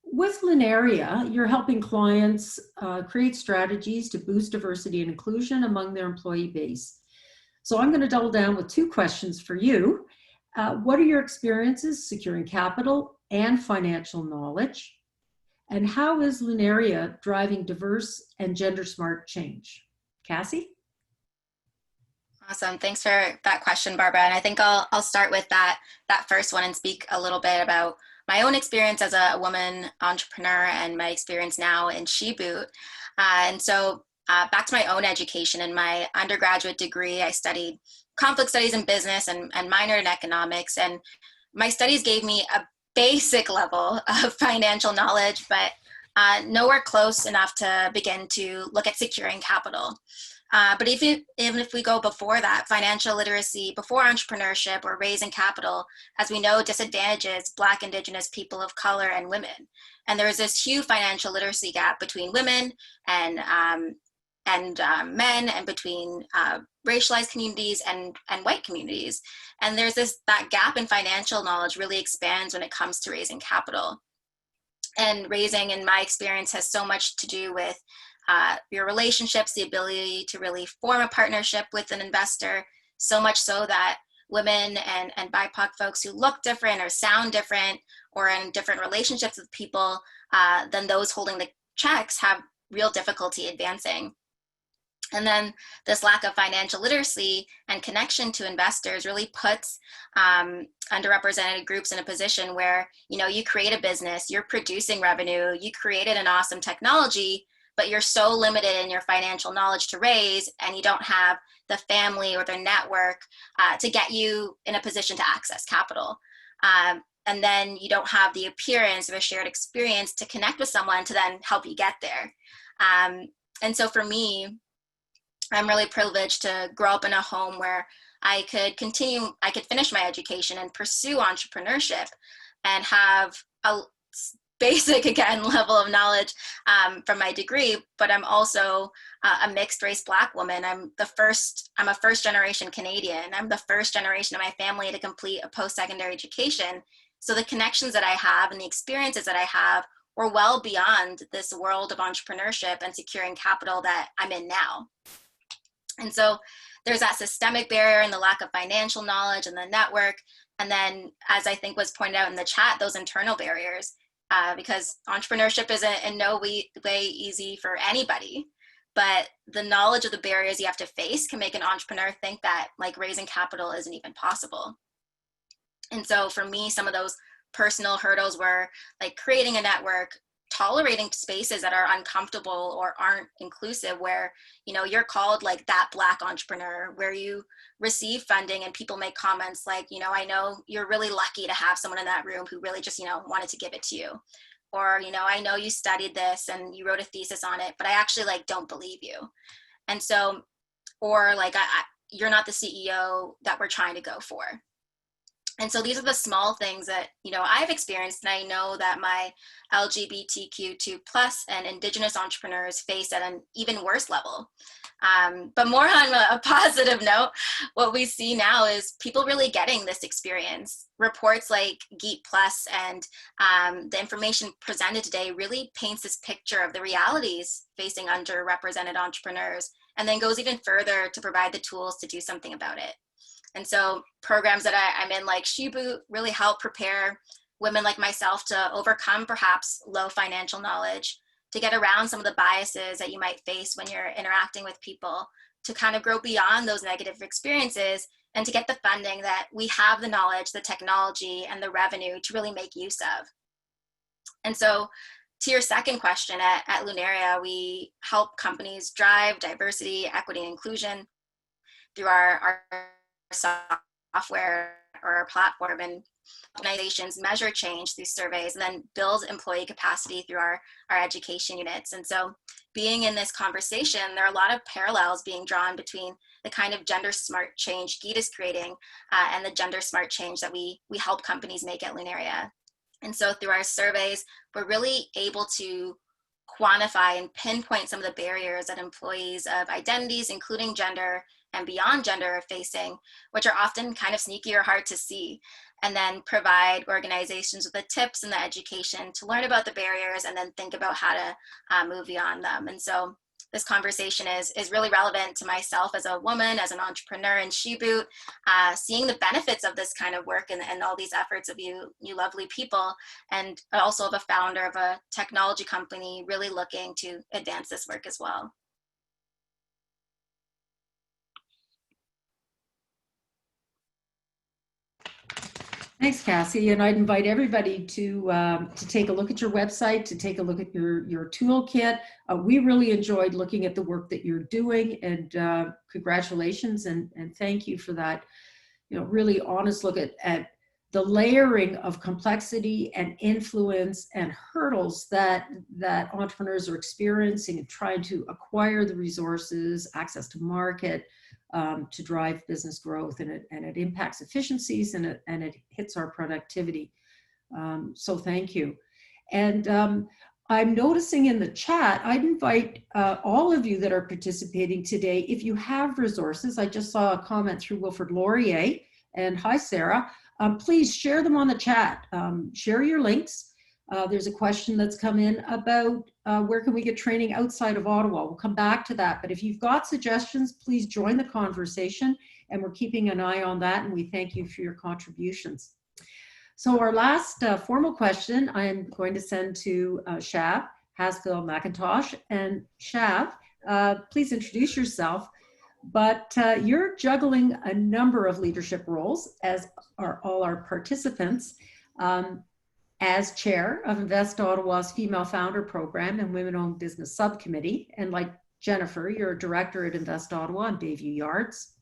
S3: with Linearia, you're helping clients create strategies to boost diversity and inclusion among their employee base. So I'm going to double down with two questions for you. What are your experiences securing capital and financial knowledge? And how is Linearia driving diverse and gender-smart change? Cassie?
S2: Awesome. Thanks for that question, Barbara. And I think I'll start with that first one and speak a little bit about my own experience as a woman entrepreneur and my experience now in SheBoot. And so back to my own education. In my undergraduate degree, I studied conflict studies in business and minored in economics. And my studies gave me a basic level of financial knowledge, but nowhere close enough to begin to look at securing capital. But even if we go before that, financial literacy, before entrepreneurship or raising capital, as we know, disadvantages Black, Indigenous, people of color, and women. And there is this huge financial literacy gap between women and men, and between racialized communities and white communities. And there's that gap in financial knowledge really expands when it comes to raising capital. And raising, in my experience, has so much to do with your relationships, the ability to really form a partnership with an investor, so much so that women and BIPOC folks who look different or sound different or in different relationships with people than those holding the checks have real difficulty advancing. And then this lack of financial literacy and connection to investors really puts underrepresented groups in a position where, you create a business, you're producing revenue, you created an awesome technology, but you're so limited in your financial knowledge to raise, and you don't have the family or the network to get you in a position to access capital. And then you don't have the appearance of a shared experience to connect with someone to then help you get there. And so for me, I'm really privileged to grow up in a home where I could finish my education and pursue entrepreneurship and have a basic, again, level of knowledge from my degree, but I'm also a mixed race Black woman. I'm a first generation Canadian. I'm the first generation of my family to complete a post-secondary education. So the connections that I have and the experiences that I have were well beyond this world of entrepreneurship and securing capital that I'm in now. And so there's that systemic barrier and the lack of financial knowledge and the network. And then, as I think was pointed out in the chat, those internal barriers, because entrepreneurship isn't in no way easy for anybody. But the knowledge of the barriers you have to face can make an entrepreneur think that raising capital isn't even possible. And so for me, some of those personal hurdles were creating a network, tolerating spaces that are uncomfortable or aren't inclusive, where you're called that Black entrepreneur, where you receive funding and people make comments I know you're really lucky to have someone in that room who really just wanted to give it to you, or I know you studied this and you wrote a thesis on it, but I actually don't believe you. And so, or you're not the CEO that we're trying to go for. And so these are the small things that, I've experienced, and I know that my LGBTQ2+ and Indigenous entrepreneurs face at an even worse level. But more on a positive note, what we see now is people really getting this experience. Reports like GEET Plus and the information presented today really paints this picture of the realities facing underrepresented entrepreneurs, and then goes even further to provide the tools to do something about it. And so programs that I'm in, like SheBoot, really help prepare women like myself to overcome perhaps low financial knowledge, to get around some of the biases that you might face when you're interacting with people, to kind of grow beyond those negative experiences, and to get the funding that we have the knowledge, the technology, and the revenue to really make use of. And so to your second question, at Lunaria, we help companies drive diversity, equity, and inclusion through our software or our platform, and organizations measure change through surveys and then build employee capacity through our education units. And so being in this conversation, there are a lot of parallels being drawn between the kind of gender smart change GEET is creating and the gender smart change that we help companies make at Lunaria. And so through our surveys, we're really able to quantify and pinpoint some of the barriers that employees of identities, including gender and beyond gender, are facing, which are often kind of sneaky or hard to see, and then provide organizations with the tips and the education to learn about the barriers and then think about how to move beyond them. And so this conversation is really relevant to myself as a woman, as an entrepreneur in SheBoot, seeing the benefits of this kind of work and all these efforts of you lovely people, and also of a founder of a technology company really looking to advance this work as well.
S3: Thanks, Cassie. And I'd invite everybody to take a look at your website, to take a look at your toolkit. We really enjoyed looking at the work that you're doing, and congratulations and thank you for that, really honest look at the layering of complexity and influence and hurdles that entrepreneurs are experiencing and trying to acquire the resources, access to market, to drive business growth, and it impacts efficiencies, and it hits our productivity. So thank you. And I'm noticing in the chat, I'd invite all of you that are participating today, if you have resources. I just saw a comment through Wilfred Laurier, and hi Sarah, please share them on the chat. Share your links. There's a question that's come in about where can we get training outside of Ottawa. We'll come back to that, but if you've got suggestions, please join the conversation, and we're keeping an eye on that, and we thank you for your contributions. So our last formal question I'm going to send to Shav Hasfield-McIntosh. And Shav, please introduce yourself, but you're juggling a number of leadership roles, as are all our participants. As chair of Invest Ottawa's Female Founder Program and Women-Owned Business Subcommittee. And like Jennifer, you're a director at Invest Ottawa and Bayview Yards.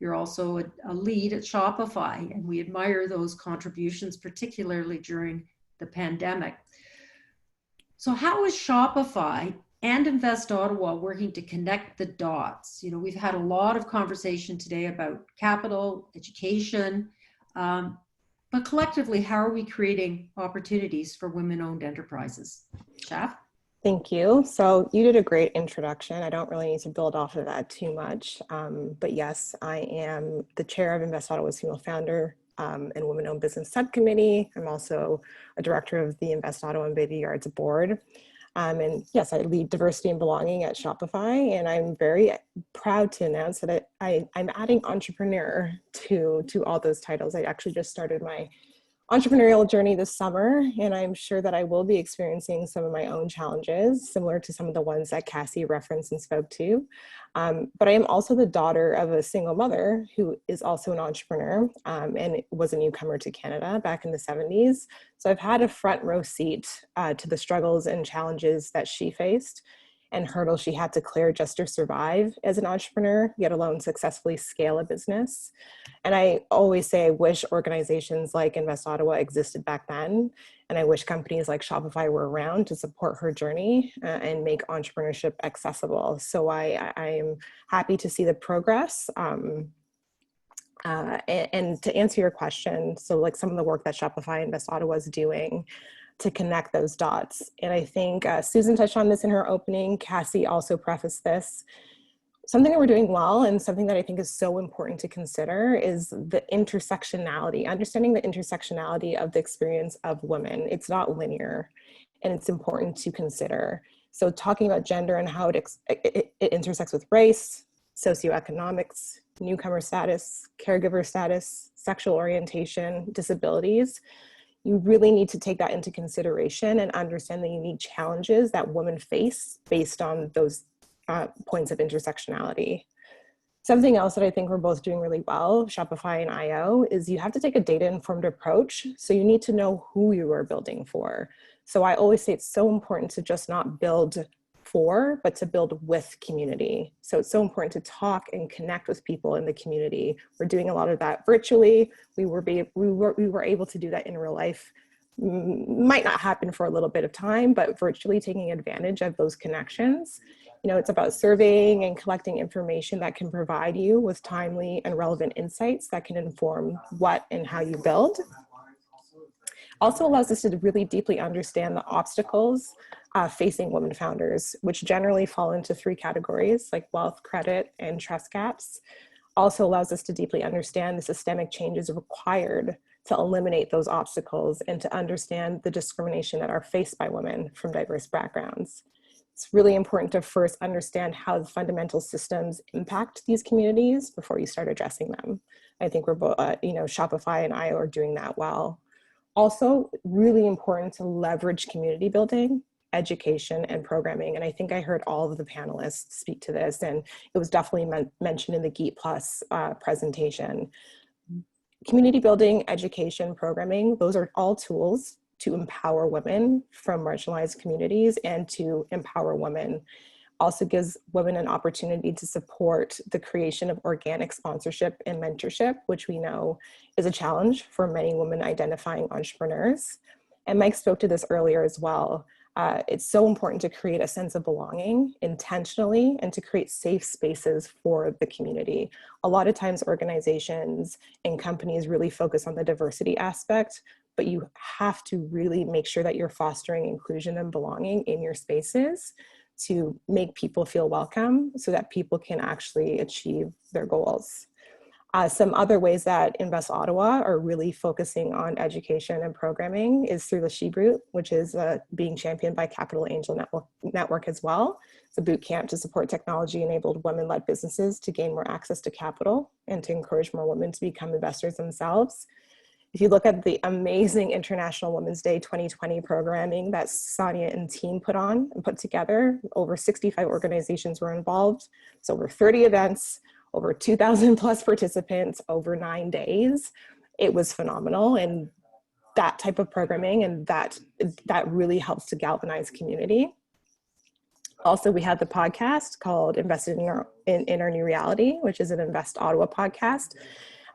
S3: You're also a lead at Shopify, and we admire those contributions, particularly during the pandemic. So how is Shopify and Invest Ottawa working to connect the dots? We've had a lot of conversation today about capital, education, but collectively, how are we creating opportunities for women-owned enterprises? Shav?
S9: Thank you. So you did a great introduction. I don't really need to build off of that too much. But yes, I am the chair of Invest Ottawa's Female Founder and Women-Owned Business Subcommittee. I'm also a director of the Invest Ottawa and Bayview Yards board. And yes, I lead diversity and belonging at Shopify, and I'm very proud to announce that I'm adding entrepreneur to all those titles. I actually just started my entrepreneurial journey this summer, and I'm sure that I will be experiencing some of my own challenges, similar to some of the ones that Cassie referenced and spoke to. But I am also the daughter of a single mother who is also an entrepreneur and was a newcomer to Canada back in the 70s. So I've had a front row seat to the struggles and challenges that she faced and hurdles she had to clear just to survive as an entrepreneur, yet alone successfully scale a business. And I always say I wish organizations like Invest Ottawa existed back then, and I wish companies like Shopify were around to support her journey and make entrepreneurship accessible. So I am happy to see the progress. And to answer your question, so like some of the work that Shopify Invest Ottawa is doing to connect those dots. And I think Susan touched on this in her opening. Cassie also prefaced this. something that we're doing well and something that I think is so important to consider is the intersectionality, understanding the intersectionality of the experience of women. It's not linear, and it's important to consider. So talking about gender and how it intersects with race, socioeconomics, newcomer status, caregiver status, sexual orientation, disabilities, you really need to take that into consideration and understand the unique challenges that women face based on those points of intersectionality. Something else that I think we're both doing really well, Shopify and IO, is you have to take a data-informed approach. So you need to know who you are building for. So I always say it's so important to just not build for, but to build with community. So it's so important to talk and connect with people in the community. We're doing a lot of that virtually. We were able to do that in real life. Might not happen for a little bit of time, but virtually taking advantage of those connections. You know, it's about surveying and collecting information that can provide you with timely and relevant insights that can inform what and how you build. Also allows us to really deeply understand the obstacles facing women founders, which generally fall into 3 categories like wealth, credit, and trust gaps. Also allows us to deeply understand the systemic changes required to eliminate those obstacles and to understand the discrimination that are faced by women from diverse backgrounds. It's really important to first understand how the fundamental systems impact these communities before you start addressing them. I think we're both, Shopify and IO are doing that well. Also, really important to leverage community building, education, and programming. And I think I heard all of the panelists speak to this, and it was definitely mentioned in the GEET Plus presentation. Community building, education, programming, those are all tools to empower women from marginalized communities and to empower women. Also gives women an opportunity to support the creation of organic sponsorship and mentorship, which we know is a challenge for many women identifying entrepreneurs. And Mike spoke to this earlier as well. It's so important to create a sense of belonging intentionally and to create safe spaces for the community. A lot of times organizations and companies really focus on the diversity aspect, but you have to really make sure that you're fostering inclusion and belonging in your spaces to make people feel welcome so that people can actually achieve their goals. Some other ways that Invest Ottawa are really focusing on education and programming is through the She Boot, which is being championed by Capital Angel Network as well. It's a boot camp to support technology-enabled women-led businesses to gain more access to capital and to encourage more women to become investors themselves. If you look at the amazing International Women's Day 2020 programming that Sonia and team put on and put together, over 65 organizations were involved. It's over 30 events, over 2,000 plus participants over 9 days. It was phenomenal. And that type of programming and that really helps to galvanize community. Also, we had the podcast called Invested in Our New Reality, which is an Invest Ottawa podcast.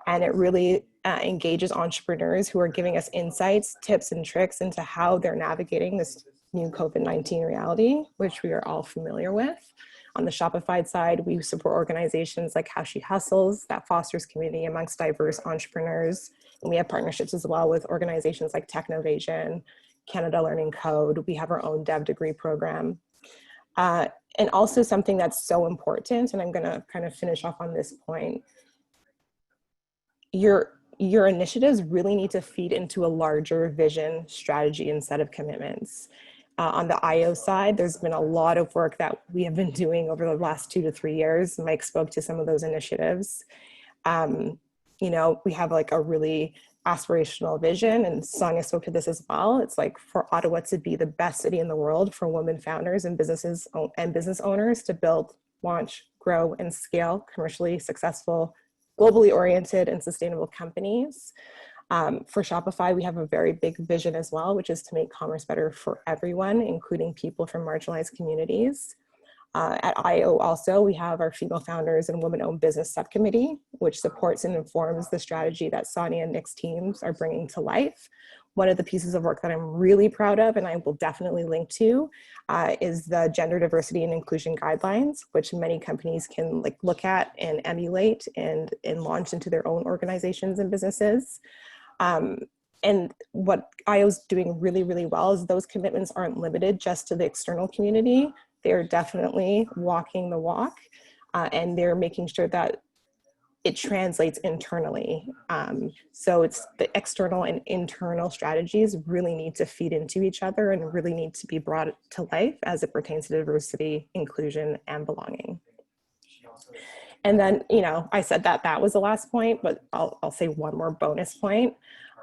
S9: And it really engages entrepreneurs who are giving us insights, tips, and tricks into how they're navigating this new COVID-19 reality, which we are all familiar with. On the Shopify side, we support organizations like How She Hustles that fosters community amongst diverse entrepreneurs. And we have partnerships as well with organizations like Technovasion, Canada Learning Code. We have our own dev degree program. And also something that's so important, and I'm gonna kind of finish off on this point, your initiatives really need to feed into a larger vision, strategy, and set of commitments. On the IO side, there's been a lot of work that we have been doing over the last 2 to 3 years. Mike spoke to some of those initiatives. We have like a really aspirational vision, and Sonia spoke to this as well. It's like for Ottawa to be the best city in the world for women founders and business owners to build, launch, grow, and scale commercially successful, globally oriented, and sustainable companies. For Shopify, we have a very big vision as well, which is to make commerce better for everyone, including people from marginalized communities. At IO also, we have our Female Founders and Women-Owned Business Subcommittee, which supports and informs the strategy that Sonia and Nick's teams are bringing to life. One of the pieces of work that I'm really proud of, and I will definitely link to, is the Gender Diversity and Inclusion Guidelines, which many companies can look at and emulate and launch into their own organizations and businesses. And what IO is doing really, really well is those commitments aren't limited just to the external community. They're definitely walking the walk and they're making sure that it translates internally. So it's the external and internal strategies really need to feed into each other and really need to be brought to life as it pertains to diversity, inclusion, and belonging. And then, you know, I said that that was the last point, but I'll say one more bonus point.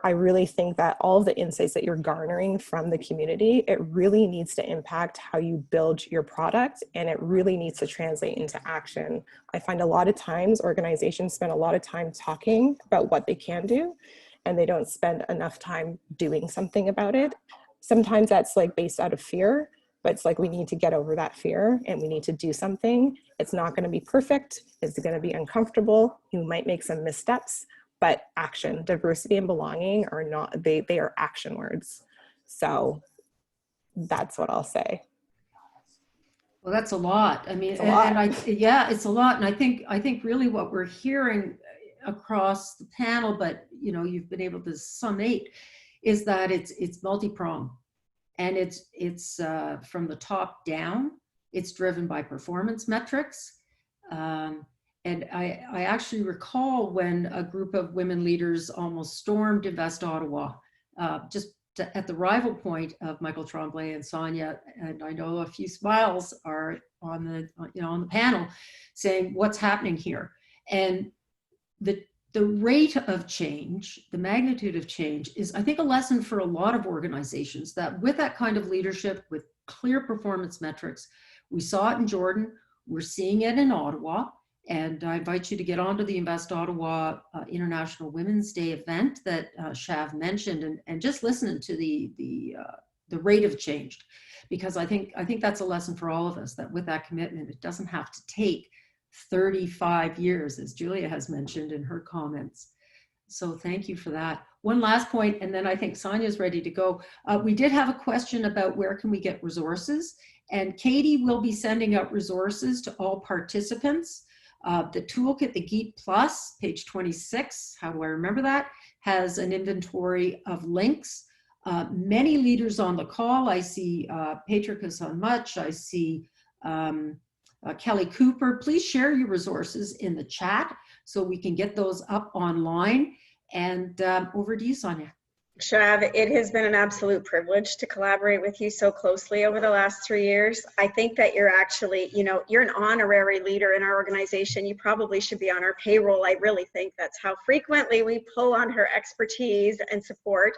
S9: I really think that all of the insights that you're garnering from the community, it really needs to impact how you build your product, and it really needs to translate into action. I find a lot of times organizations spend a lot of time talking about what they can do, and they don't spend enough time doing something about it. Sometimes that's like based out of fear, but it's like we need to get over that fear and we need to do something. It's not going to be perfect. It's going to be uncomfortable. You might make some missteps. But action, diversity and belonging are not, they are action words. So that's what I'll say.
S3: Well, that's a lot. I mean,
S9: It's a lot.
S3: yeah, it's a lot. And I think really what we're hearing across the panel, but you know, you've been able to summate, is that it's multi-pronged, and it's from the top down. It's driven by performance metrics. And I actually recall when a group of women leaders almost stormed Invest Ottawa, just at the rival point of Michael Tremblay and Sonia. And I know a few smiles are on the panel saying, what's happening here? And the rate of change, the magnitude of change is, I think, a lesson for a lot of organizations, that with that kind of leadership, with clear performance metrics, we saw it in Jordan, we're seeing it in Ottawa. And I invite you to get onto the Invest Ottawa International Women's Day event that Shav mentioned, and just listen to the rate of change, because I think that's a lesson for all of us, that with that commitment, it doesn't have to take 35 years, as Julia has mentioned in her comments. So thank you for that. One last point, and then I think Sonia's ready to go. We did have a question about where can we get resources, and Katie will be sending out resources to all participants. The toolkit, the GEET Plus, page 26, how do I remember that, has an inventory of links. Many leaders on the call. I see Patricus on Much. I see Kelly Cooper. Please share your resources in the chat so we can get those up online. And over to you, Sonia.
S6: Shav, it has been an absolute privilege to collaborate with you so closely over the last 3 years. I think that you're actually, you're an honorary leader in our organization. You probably should be on our payroll. I really think that's how frequently we pull on her expertise and support.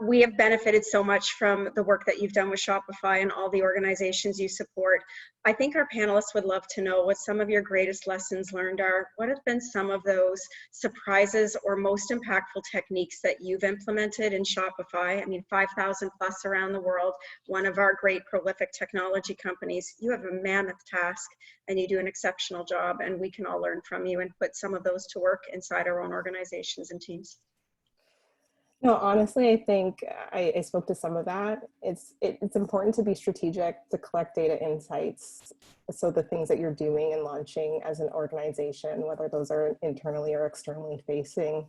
S6: We have benefited so much from the work that you've done with Shopify and all the organizations you support. I think our panelists would love to know what some of your greatest lessons learned are. What have been some of those surprises or most impactful techniques that you've implemented in Shopify? I mean, 5,000 plus around the world, one of our great prolific technology companies. You have a mammoth task and you do an exceptional job, and we can all learn from you and put some of those to work inside our own organizations and teams.
S9: No, honestly, I think I spoke to some of that. It's important to be strategic, to collect data insights. So the things that you're doing and launching as an organization, whether those are internally or externally facing,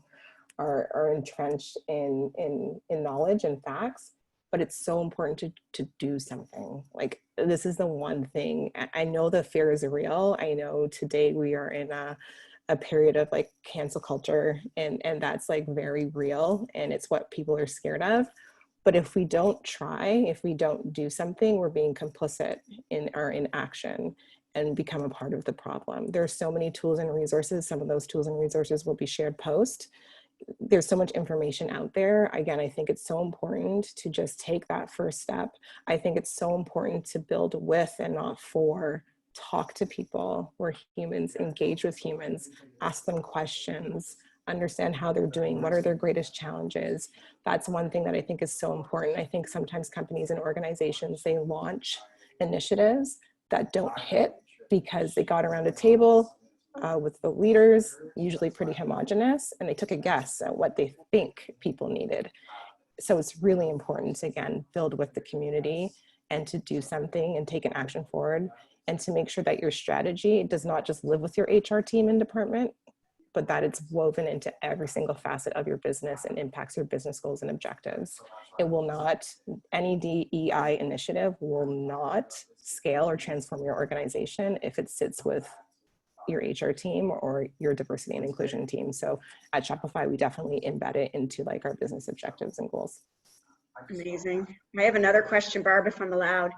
S9: are entrenched in knowledge and facts. But it's so important to do something. Like, this is the one thing. I know the fear is real. I know today we are in a period of like cancel culture, and that's like very real, and it's what people are scared of. But if we don't try, if we don't do something, we're being complicit in our inaction and become a part of the problem. There are so many tools and resources. Some of those tools and resources will be shared post. There's so much information out there. Again, I think it's so important to just take that first step. I think it's so important to build with and not for. Talk to people. We're humans, engage with humans, ask them questions, understand how they're doing, what are their greatest challenges. That's one thing that I think is so important. I think sometimes companies and organizations, they launch initiatives that don't hit because they got around a table with the leaders, usually pretty homogenous, and they took a guess at what they think people needed. So it's really important to, again, build with the community and to do something and take an action forward, and to make sure that your strategy does not just live with your HR team and department, but that it's woven into every single facet of your business and impacts your business goals and objectives. It will not, any DEI initiative will not scale or transform your organization if it sits with your HR team or your diversity and inclusion team. So at Shopify, we definitely embed it into like our business objectives and goals.
S6: Amazing. I have another question, Barb, if I'm allowed.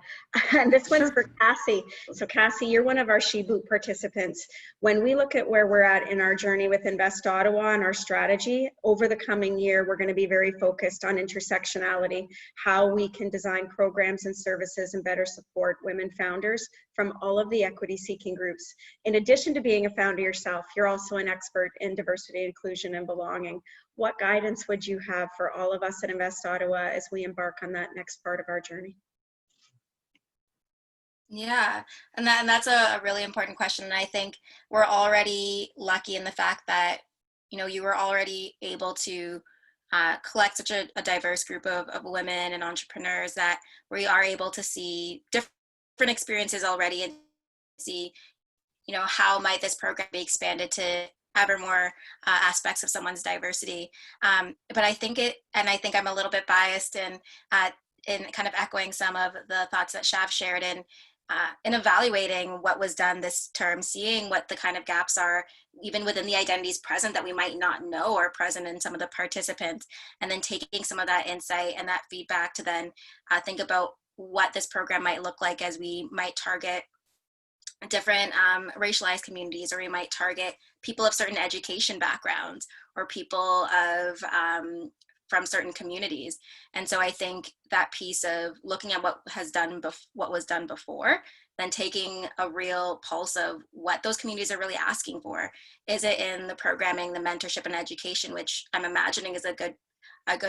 S6: And this one's for Cassie. So Cassie, you're one of our SheBoot participants. When we look at where we're at in our journey with Invest Ottawa and our strategy, over the coming year, we're going to be very focused on intersectionality, how we can design programs and services and better support women founders from all of the equity-seeking groups. In addition to being a founder yourself, you're also an expert in diversity, inclusion, and belonging. What guidance would you have for all of us at Invest Ottawa as we embark on that next part of our journey?
S2: Yeah, and that's a really important question. And I think we're already lucky in the fact that, you know, you were already able to collect such a diverse group of women and entrepreneurs that we are able to see different experiences already and see, you know, how might this program be expanded to cover more aspects of someone's diversity. But I think I think I'm a little bit biased in kind of echoing some of the thoughts that Shav shared in evaluating what was done this term, seeing what the kind of gaps are, even within the identities present that we might not know are present in some of the participants, and then taking some of that insight and that feedback to then think about what this program might look like as we might target different racialized communities, or we might target people of certain education backgrounds or people of from certain communities. And so I think that piece of looking at what was done before, then taking a real pulse of what those communities are really asking for. Is it in the programming, the mentorship, and education, which I'm imagining is a good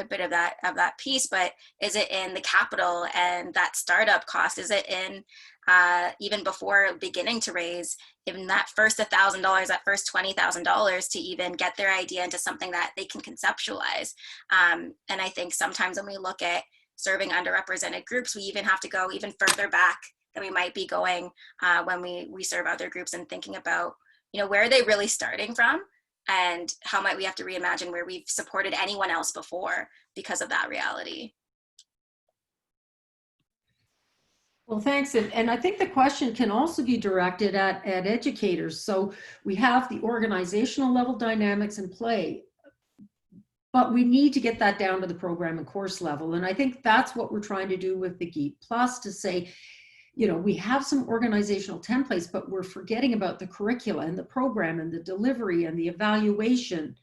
S2: bit of that piece, but is it in the capital and that startup cost? Is it in even before beginning to raise even that first $1,000, that first $20,000 to even get their idea into something that they can conceptualize? And I think sometimes when we look at serving underrepresented groups, we even have to go even further back than we might be going when we serve other groups, and thinking about, you know, where are they really starting from? And how might we have to reimagine where we've supported anyone else before because of that reality?
S3: Well, thanks. And I think the question can also be directed at educators. So we have the organizational level dynamics in play, but we need to get that down to the program and course level. And I think that's what we're trying to do with the GEET Plus, to say, you know, we have some organizational templates, but we're forgetting about the curricula and the program and the delivery and the evaluation.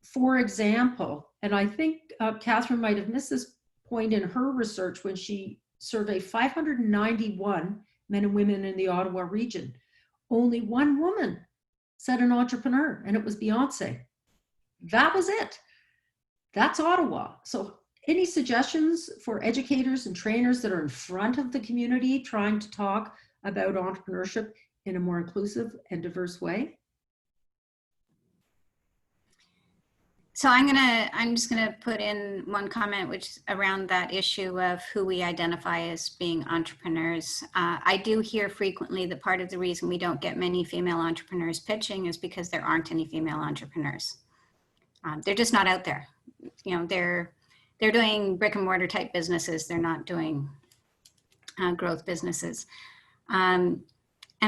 S3: For example, and I think Catherine might have missed this point in her research when she surveyed 591 men and women in the Ottawa region. Only one woman said an entrepreneur, and it was Beyonce. That was it. That's Ottawa. So any suggestions for educators and trainers that are in front of the community trying to talk about entrepreneurship in a more inclusive and diverse way?
S8: So I'm just gonna put in one comment, which is around that issue of who we identify as being entrepreneurs. I do hear frequently that part of the reason we don't get many female entrepreneurs pitching is because there aren't any female entrepreneurs. They're just not out there. You know, they're doing brick and mortar type businesses. They're not doing growth businesses. And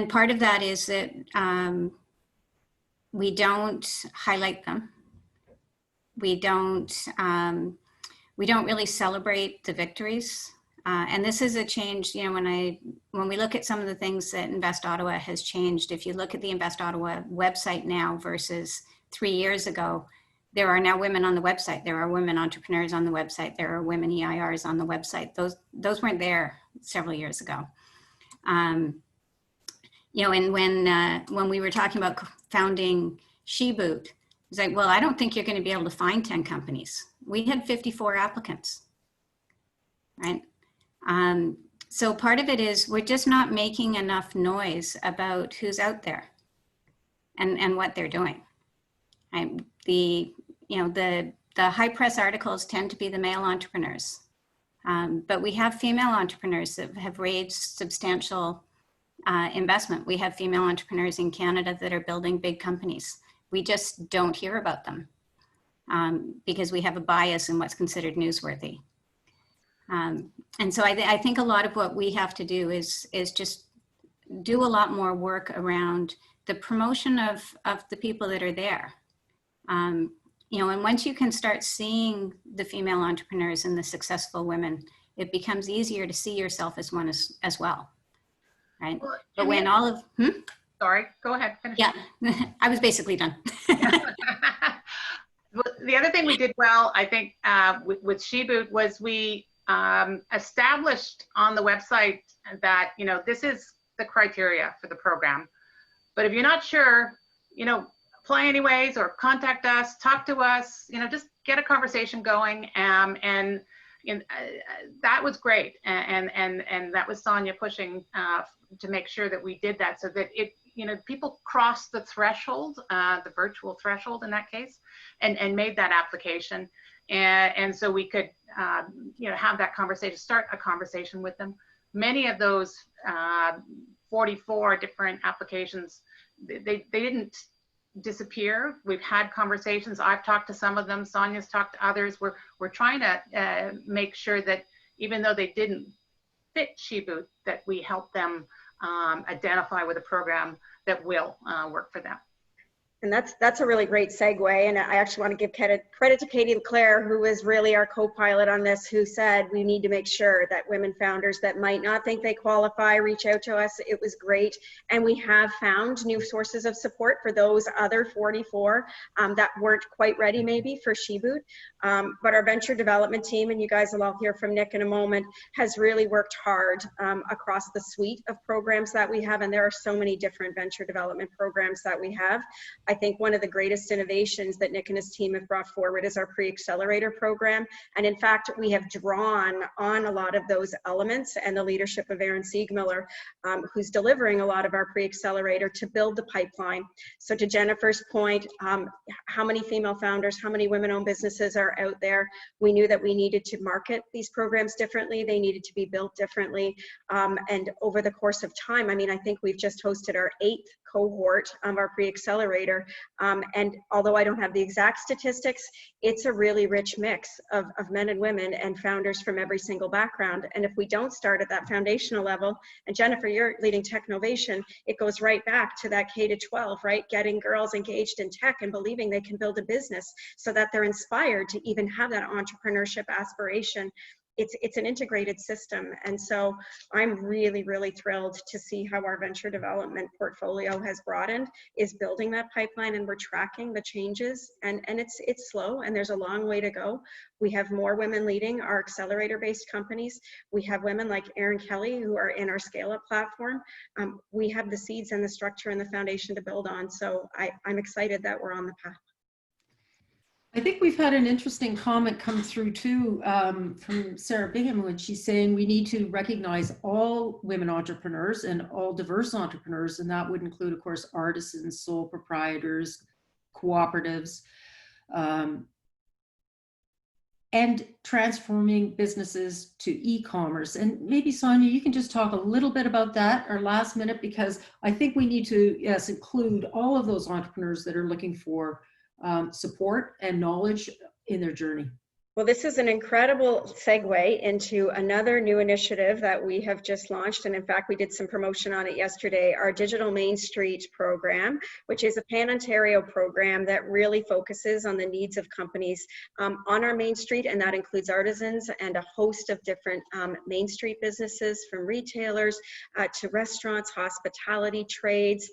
S8: part of that is that we don't highlight them. We don't really celebrate the victories. And this is a change, you know, when we look at some of the things that Invest Ottawa has changed, if you look at the Invest Ottawa website now versus 3 years ago, there are now women on the website. There are women entrepreneurs on the website. There are women EIRs on the website. Those weren't there several years ago. You know, and when we were talking about founding SheBoot, it's like, well, I don't think you're going to be able to find 10 companies. We had 54 applicants, right? So part of it is we're just not making enough noise about who's out there and what they're doing. The high press articles tend to be the male entrepreneurs, but we have female entrepreneurs that have raised substantial investment. We have female entrepreneurs in Canada that are building big companies. We just don't hear about them because we have a bias in what's considered newsworthy. And so I think a lot of what we have to do is just do a lot more work around the promotion of the people that are there. You know, and once you can start seeing the female entrepreneurs and the successful women, it becomes easier to see yourself as one as well, right?
S7: Well,
S8: but when all of,
S7: Sorry, go ahead. Finish.
S8: Yeah, I was basically done.
S7: The other thing we did well, I think, with GEET was we established on the website that, you know, this is the criteria for the program. But if you're not sure, you know, apply anyways, or contact us, talk to us, you know, just get a conversation going. And that was great. And that was Sonia pushing to make sure that we did that, so that it, you know, people crossed the threshold, the virtual threshold in that case, and made that application. And so we could, you know, have that conversation, start a conversation with them. Many of those 44 different applications, they didn't disappear. We've had conversations. I've talked to some of them. Sonia's talked to others. We're trying to make sure that even though they didn't fit GEET, that we help them identify with a program that will work for them.
S6: And that's a really great segue. And I actually want to give credit to Katie Leclerc, who is really our co-pilot on this, who said we need to make sure that women founders that might not think they qualify reach out to us. It was great. And we have found new sources of support for those other 44 that weren't quite ready maybe for GEET. But our venture development team, and you guys will all hear from Nick in a moment, has really worked hard across the suite of programs that we have. And there are so many different venture development programs that we have. I think one of the greatest innovations that Nick and his team have brought forward is our Pre-Accelerator Program. And in fact, we have drawn on a lot of those elements and the leadership of Erin Siegmiller, who's delivering a lot of our Pre-Accelerator to build the pipeline. So to Jennifer's point, how many female founders, how many women-owned businesses are out there? We knew that we needed to market these programs differently. They needed to be built differently. And over the course of time, I mean, I think we've just hosted our 8th cohort of our Pre-Accelerator. And although I don't have the exact statistics, it's a really rich mix of men and women and founders from every single background. And if we don't start at that foundational level, and Jennifer, you're leading Technovation, it goes right back to that K-12, right? Getting girls engaged in tech and believing they can build a business so that they're inspired to even have that entrepreneurship aspiration. It's an integrated system. And so I'm really, really thrilled to see how our venture development portfolio has broadened, is building that pipeline, and we're tracking the changes. And it's slow, and there's a long way to go. We have more women leading our accelerator-based companies. We have women like Erin Kelly who are in our scale-up platform. We have the seeds and the structure and the foundation to build on. So I'm excited that we're on the path.
S3: I think we've had an interesting comment come through too from Sarah Bingham, when she's saying we need to recognize all women entrepreneurs and all diverse entrepreneurs, and that would include, of course, artisans, sole proprietors, cooperatives, and transforming businesses to e-commerce. And maybe Sonia, you can just talk a little bit about that our last minute, because I think we need to, yes, include all of those entrepreneurs that are looking for support and knowledge in their journey.
S6: Well, this is an incredible segue into another new initiative that we have just launched. And in fact, we did some promotion on it yesterday, our Digital Main Street program, which is a pan-Ontario program that really focuses on the needs of companies on our Main Street. And that includes artisans and a host of different Main Street businesses, from retailers to restaurants, hospitality, trades.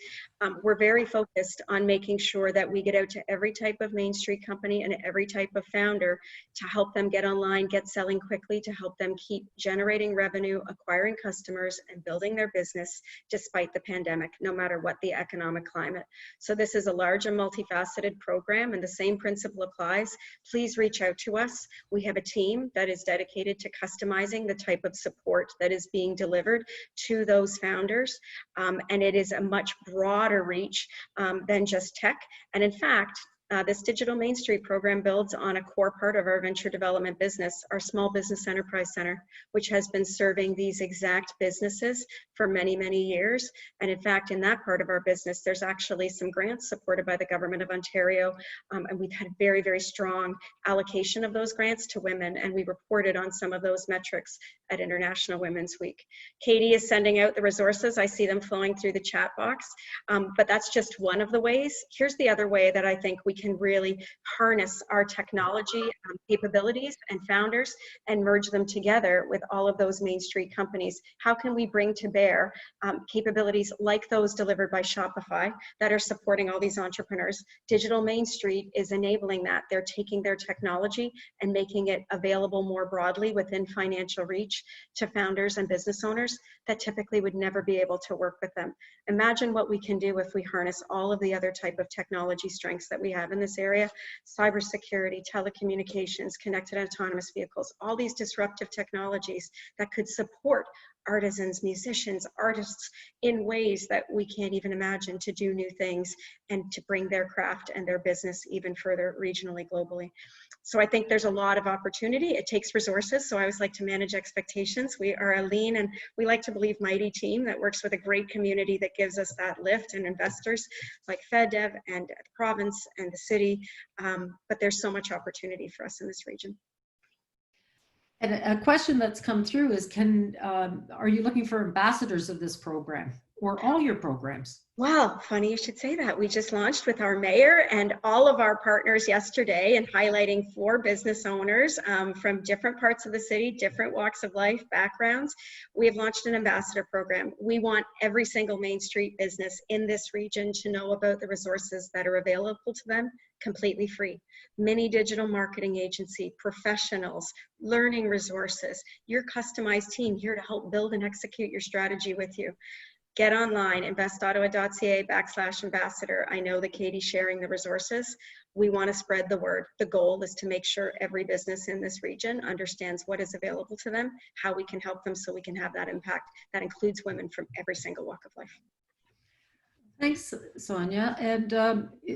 S6: We're very focused on making sure that we get out to every type of Main Street company and every type of founder to help them get online, get selling quickly, to help them keep generating revenue, acquiring customers, and building their business despite the pandemic, no matter what the economic climate. So this is a large and multifaceted program, and the same principle applies. Please reach out to us. We have a team that is dedicated to customizing the type of support that is being delivered to those founders, and it is a much broader reach than just tech. And in fact, This Digital Main Street program builds on a core part of our venture development business, our Small Business Enterprise Center, which has been serving these exact businesses for many, many years. And in fact, in that part of our business, there's actually some grants supported by the Government of Ontario. And we've had very, very strong allocation of those grants to women. And we reported on some of those metrics at International Women's Week. Katie is sending out the resources. I see them flowing through the chat box. But that's just one of the ways. Here's the other way that I think we can really harness our technology capabilities and founders and merge them together with all of those Main Street companies. How can we bring to bear capabilities like those delivered by Shopify that are supporting all these entrepreneurs? Digital Main Street is enabling that. They're taking their technology and making it available more broadly within financial reach to founders and business owners that typically would never be able to work with them. Imagine what we can do if we harness all of the other type of technology strengths that we have in this area: cybersecurity, telecommunications, connected autonomous vehicles, all these disruptive technologies that could support artisans, musicians, artists in ways that we can't even imagine, to do new things and to bring their craft and their business even further regionally, globally. So I think there's a lot of opportunity. It takes resources. So I always like to manage expectations. We are a lean and we like to believe mighty team that works with a great community that gives us that lift, and investors like FedDev and the province and the city. But there's so much opportunity for us in this region.
S3: And a question that's come through is, are you looking for ambassadors of this program or all your programs?
S6: Well, funny you should say that. We just launched with our mayor and all of our partners yesterday, and highlighting 4 business owners from different parts of the city, different walks of life, backgrounds. We have launched an ambassador program. We want every single Main Street business in this region to know about the resources that are available to them completely free. Mini digital marketing agency, professionals, learning resources, your customized team here to help build and execute your strategy with you. Get online, investottawa.ca/ambassador. I know that Katie's sharing the resources. We want to spread the word. The goal is to make sure every business in this region understands what is available to them, how we can help them so we can have that impact that includes women from every single walk of life.
S3: Thanks, Sonia. And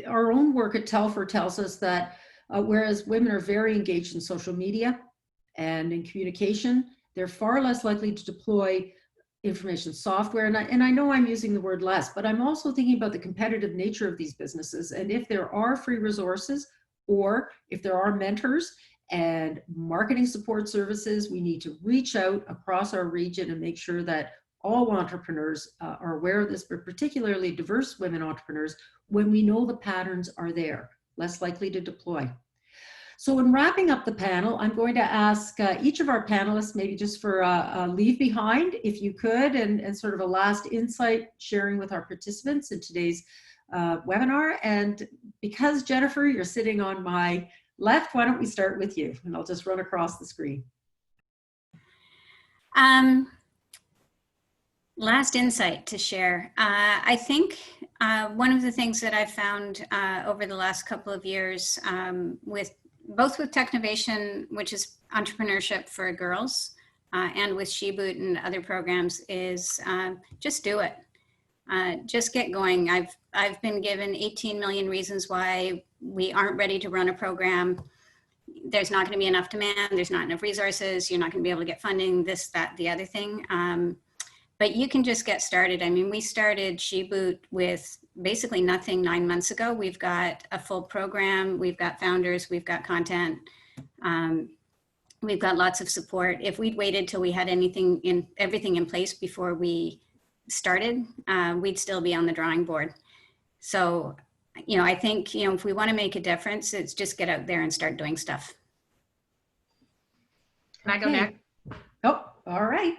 S3: our own work at Telfer tells us that whereas women are very engaged in social media and in communication, they're far less likely to deploy information software. And I know I'm using the word less, but I'm also thinking about the competitive nature of these businesses. And if there are free resources, or if there are mentors and marketing support services, we need to reach out across our region and make sure that all entrepreneurs are aware of this, but particularly diverse women entrepreneurs, when we know the patterns are there, less likely to deploy. So in wrapping up the panel, I'm going to ask each of our panelists, maybe just for a leave behind, if you could, and sort of a last insight sharing with our participants in today's webinar. And because Jennifer, you're sitting on my left, why don't we start with you? And I'll just run across the screen.
S8: Last insight to share. I think one of the things that I've found over the last couple of years both with Technovation, which is entrepreneurship for girls, and with SheBoot and other programs, is just do it. Just get going. I've been given 18 million reasons why we aren't ready to run a program. There's not going to be enough demand. There's not enough resources. You're not going to be able to get funding, this, that, the other thing. But you can just get started. I mean, we started SheBoot with basically nothing 9 months ago. We've got a full program. We've got founders. We've got content. We've got lots of support. If we'd waited till we had everything in place before we started, we'd still be on the drawing board. So, I think, if we want to make a difference, it's just get out there and start doing stuff.
S7: Can I go next?
S3: Oh, all right.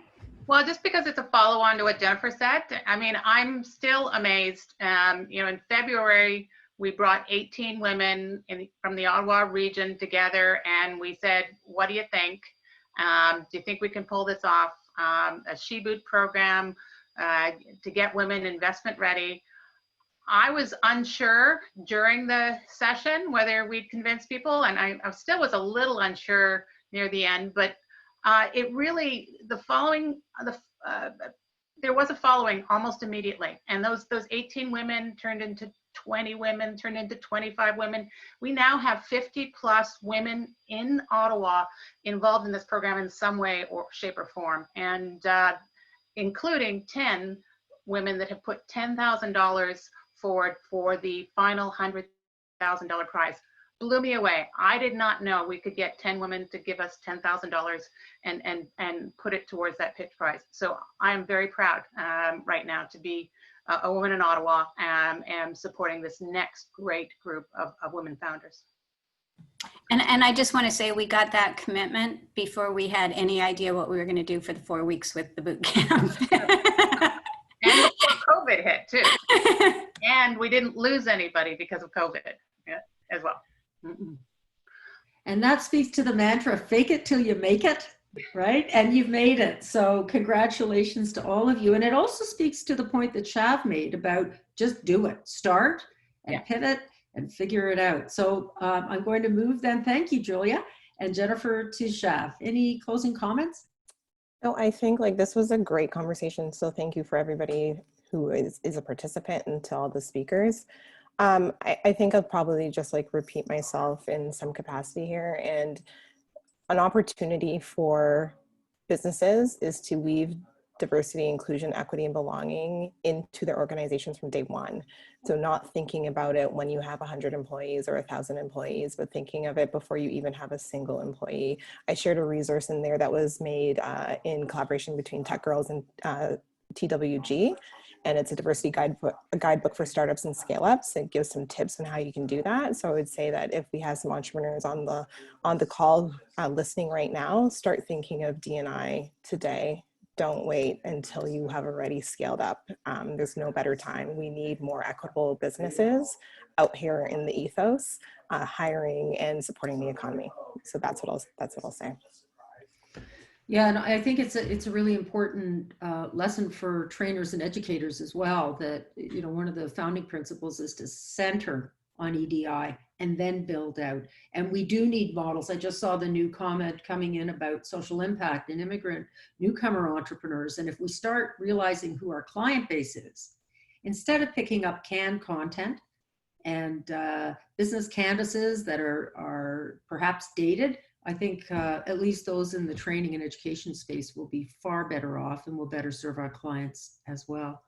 S7: Well, just because it's a follow-on to what Jennifer said, I mean, I'm still amazed. In February, we brought 18 women from the Ottawa region together, and we said, what do you think? Do you think we can pull this off? A SheBoot program to get women investment ready. I was unsure during the session whether we'd convince people, and I still was a little unsure near the end, but it really, there was a following almost immediately. And those 18 women turned into 20 women turned into 25 women. We now have 50 plus women in Ottawa involved in this program in some way or shape or form, and including 10 women that have put $10,000 forward for the final $100,000 prize. Blew me away. I did not know we could get 10 women to give us $10,000 and put it towards that pitch prize. So I am very proud right now to be a woman in Ottawa and supporting this next great group of women founders.
S8: And I just want to say we got that commitment before we had any idea what we were going to do for the 4 weeks with the boot camp.
S7: And before COVID hit too. And we didn't lose anybody because of COVID as well.
S3: Mm-mm. And that speaks to the mantra, fake it till you make it, right? And you've made it. So congratulations to all of you. And it also speaks to the point that Shav made about just do it, start and pivot and figure it out. So I'm going to move then. Thank you, Julia and Jennifer, to Shav. Any closing comments?
S9: No, I think like this was a great conversation. So thank you for everybody who is a participant and to all the speakers. I think I'll probably just like repeat myself in some capacity here, and an opportunity for businesses is to weave diversity, inclusion, equity, and belonging into their organizations from day one. So not thinking about it when you have 100 employees or 1,000 employees, but thinking of it before you even have a single employee. I shared a resource in there that was made in collaboration between Tech Girls and TWG. And it's a diversity guidebook for startups and scale-ups. It gives some tips on how you can do that. So I would say that if we have some entrepreneurs on the call listening right now, start thinking of D&I today. Don't wait until you have already scaled up. There's no better time. We need more equitable businesses out here in the ethos, hiring and supporting the economy. So that's what I'll say.
S3: Yeah, and I think it's a really important lesson for trainers and educators as well, that, you know, one of the founding principles is to center on EDI and then build out. And we do need models. I just saw the new comment coming in about social impact and immigrant newcomer entrepreneurs. And if we start realizing who our client base is, instead of picking up canned content and business canvases that are perhaps dated, I think at least those in the training and education space will be far better off and will better serve our clients as well.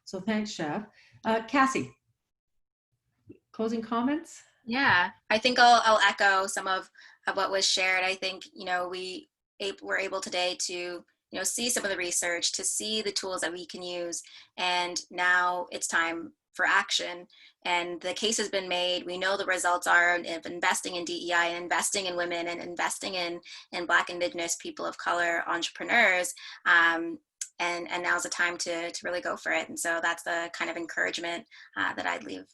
S3: So thanks, Shav. Cassie, closing comments?
S2: Yeah, I think I'll echo some of what was shared. I think, you know, we were able today to, you know, see some of the research, to see the tools that we can use, and now it's time for action. And the case has been made. We know the results are of investing in DEI and investing in women and investing in Black, Indigenous, people of color entrepreneurs. And now's the time to really go for it. And so that's the kind of encouragement that I'd leave.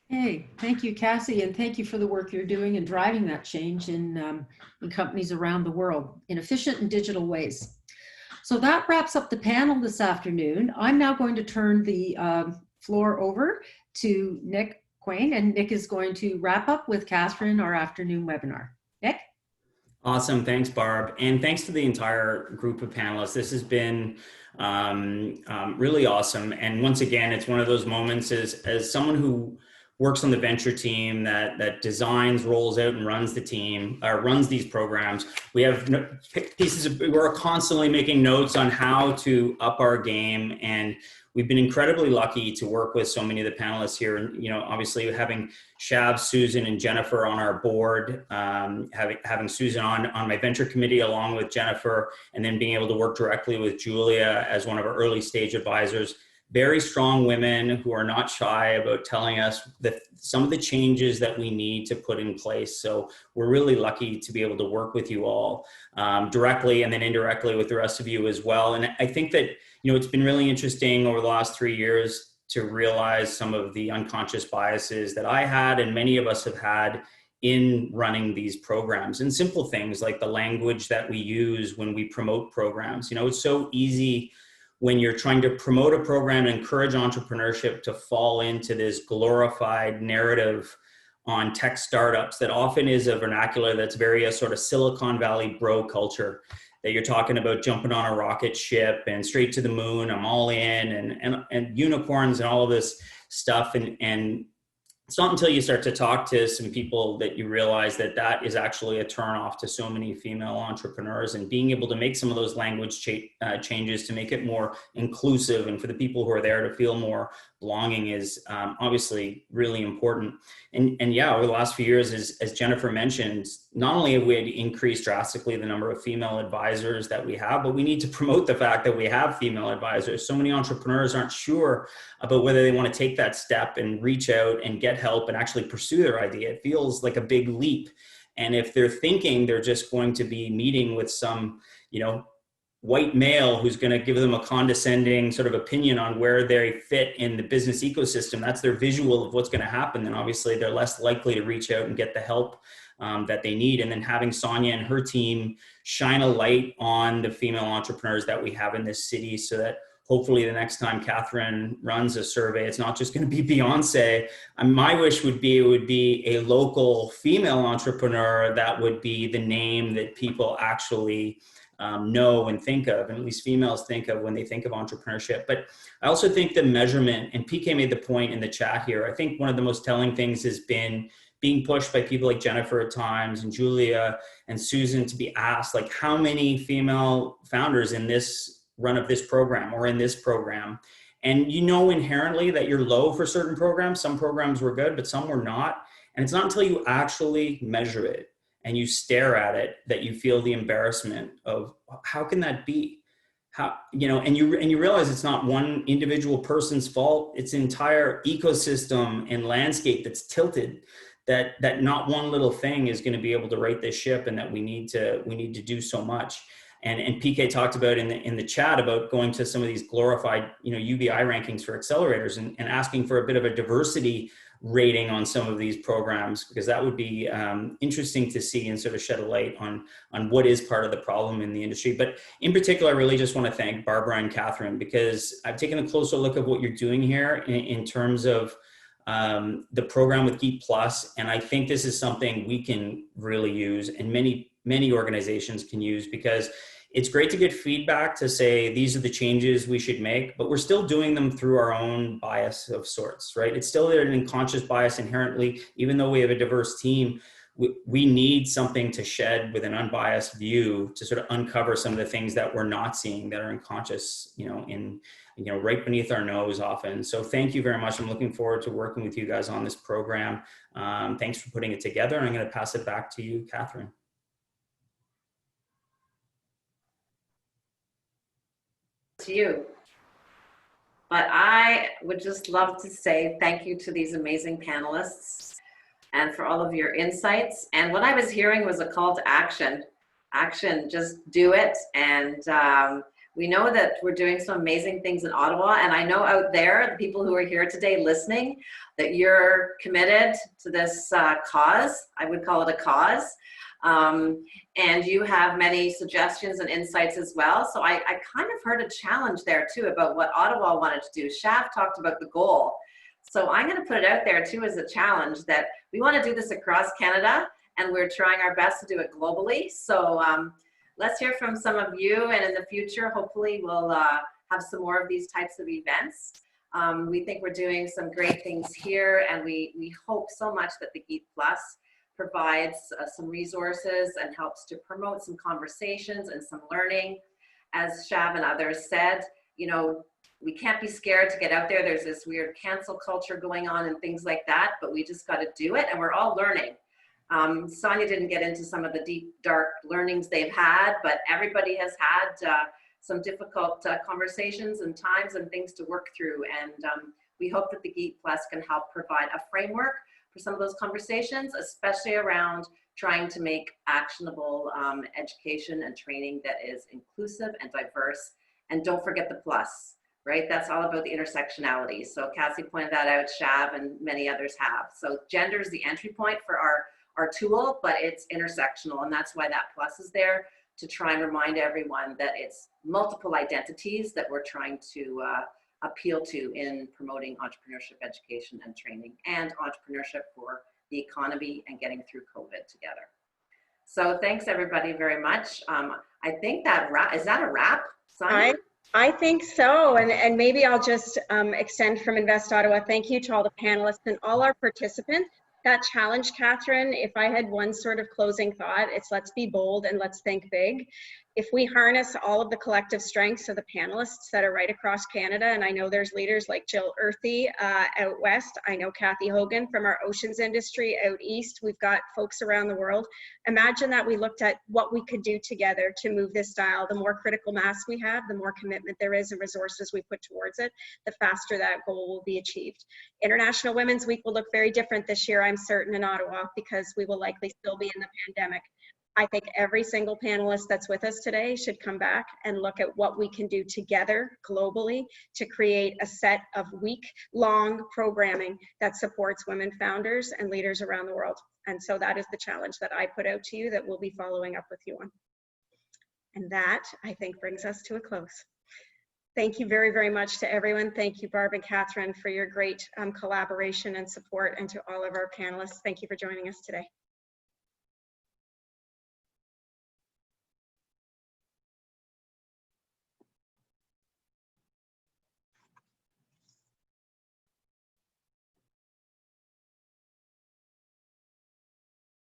S3: Hey, thank you, Cassie, and thank you for the work you're doing in driving that change in companies around the world in efficient and digital ways. So that wraps up the panel this afternoon. I'm now going to turn the floor over to Nick Quain, and Nick is going to wrap up with Catherine our afternoon webinar. Nick?
S10: Awesome, thanks Barb, and thanks to the entire group of panelists. This has been really awesome, and once again, it's one of those moments as someone who works on the venture team that designs, rolls out, and runs the team, runs these programs. We have we're constantly making notes on how to up our game, and we've been incredibly lucky to work with so many of the panelists here. And, you know, obviously having Shav, Susan, and Jennifer on our board, having Susan on my venture committee along with Jennifer, and then being able to work directly with Julia as one of our early stage advisors. Very strong women who are not shy about telling us that some of the changes that we need to put in place. So we're really lucky to be able to work with you all directly and then indirectly with the rest of you as well. And I think that, you know, it's been really interesting over the last 3 years to realize some of the unconscious biases that I had and many of us have had in running these programs, and simple things like the language that we use when we promote programs. You know, it's so easy when you're trying to promote a program and encourage entrepreneurship to fall into this glorified narrative on tech startups that often is a vernacular that's very a sort of Silicon Valley bro culture. that you're talking about jumping on a rocket ship and straight to the moon, I'm all in, and unicorns and all of this stuff. And it's not until you start to talk to some people that you realize that that is actually a turnoff to so many female entrepreneurs, and being able to make some of those language changes to make it more inclusive and for the people who are there to feel more belonging is obviously really important. And yeah, over the last few years, as Jennifer mentioned, not only have we increased drastically the number of female advisors that we have, but we need to promote the fact that we have female advisors. So many entrepreneurs aren't sure about whether they want to take that step and reach out and get help and actually pursue their idea. It feels like a big leap. And if they're thinking they're just going to be meeting with some, white male who's going to give them a condescending sort of opinion on where they fit in the business ecosystem, that's their visual of what's going to happen, then obviously they're less likely to reach out and get the help that they need. And then having Sonia and her team shine a light on the female entrepreneurs that we have in this city, so that hopefully the next time Catherine runs a survey, it's not just going to be Beyonce. My wish would be, it would be a local female entrepreneur that would be the name that people actually know and think of, and at least females think of when they think of entrepreneurship. But I also think the measurement, and PK made the point in the chat here, I think one of the most telling things has been being pushed by people like Jennifer at times and Julia and Susan to be asked, like, how many female founders in this run of this program or in this program? And inherently that you're low for certain programs. Some programs were good, but some were not. And it's not until you actually measure it and you stare at it that you feel the embarrassment of how can that be? And you realize it's not one individual person's fault. It's an entire ecosystem and landscape that's tilted, that not one little thing is going to be able to right this ship, and that we need to do so much. And PK talked about in the chat about going to some of these glorified, UBI rankings for accelerators and asking for a bit of a diversity rating on some of these programs, because that would be interesting to see and sort of shed a light on what is part of the problem in the industry. But in particular, I really just want to thank Barbara and Catherine, because I've taken a closer look at what you're doing here in terms of the program with GEET Plus. And I think this is something we can really use, and many organizations can use, because it's great to get feedback to say, these are the changes we should make, but we're still doing them through our own bias of sorts, right? It's still an unconscious bias inherently, even though we have a diverse team. We need something to shed with an unbiased view to sort of uncover some of the things that we're not seeing that are unconscious, right beneath our nose often. So thank you very much. I'm looking forward to working with you guys on this program. Thanks for putting it together. And I'm going to pass it back to you, Catherine.
S4: To you. But I would just love to say thank you to these amazing panelists and for all of your insights. And what I was hearing was a call to action. Just do it. And we know that we're doing some amazing things in Ottawa. And I know out there, the people who are here today listening, that you're committed to this cause. I would call it a cause. And you have many suggestions and insights as well. So I kind of heard a challenge there too about what Ottawa wanted to do. Shaf talked about the goal. So I'm going to put it out there too as a challenge that we want to do this across Canada, and we're trying our best to do it globally. So let's hear from some of you, and in the future, hopefully we'll have some more of these types of events. We think we're doing some great things here, and we hope so much that the GEET Plus provides some resources and helps to promote some conversations and some learning. As Shav and others said, we can't be scared to get out there. There's this weird cancel culture going on and things like that, but we just got to do it, and we're all learning. Sonia didn't get into some of the deep, dark learnings they've had, but everybody has had some difficult conversations and times and things to work through. And we hope that the GEET Plus can help provide a framework for some of those conversations, especially around trying to make actionable education and training that is inclusive and diverse. And don't forget the plus, right? That's all about the intersectionality. So Cassie pointed that out, Shav, and many others have. So gender is the entry point for our tool, but it's intersectional, and that's why that plus is there, to try and remind everyone that it's multiple identities that we're trying to appeal to in promoting entrepreneurship education and training, and entrepreneurship for the economy and getting through COVID together. So thanks everybody very much. I think that is that a wrap, Sonia?
S6: I think so, and maybe I'll just extend from Invest Ottawa. Thank you to all the panelists and all our participants. That challenge, Catherine, if I had one sort of closing thought, it's let's be bold and let's think big. If we harness all of the collective strengths of the panelists that are right across Canada, and I know there's leaders like Jill Earthy out west, I know Kathy Hogan from our oceans industry out east, we've got folks around the world. Imagine that we looked at what we could do together to move this dial. The more critical mass we have, the more commitment there is and resources we put towards it, the faster that goal will be achieved. International Women's Week will look very different this year, I'm certain, in Ottawa, because we will likely still be in the pandemic. I think every single panelist that's with us today should come back and look at what we can do together globally to create a set of week-long programming that supports women founders and leaders around the world. And so that is the challenge that I put out to you that we'll be following up with you on. And that, I think, brings us to a close. Thank you very, very much to everyone. Thank you, Barb and Catherine, for your great collaboration and support, and to all of our panelists. Thank you for joining us today.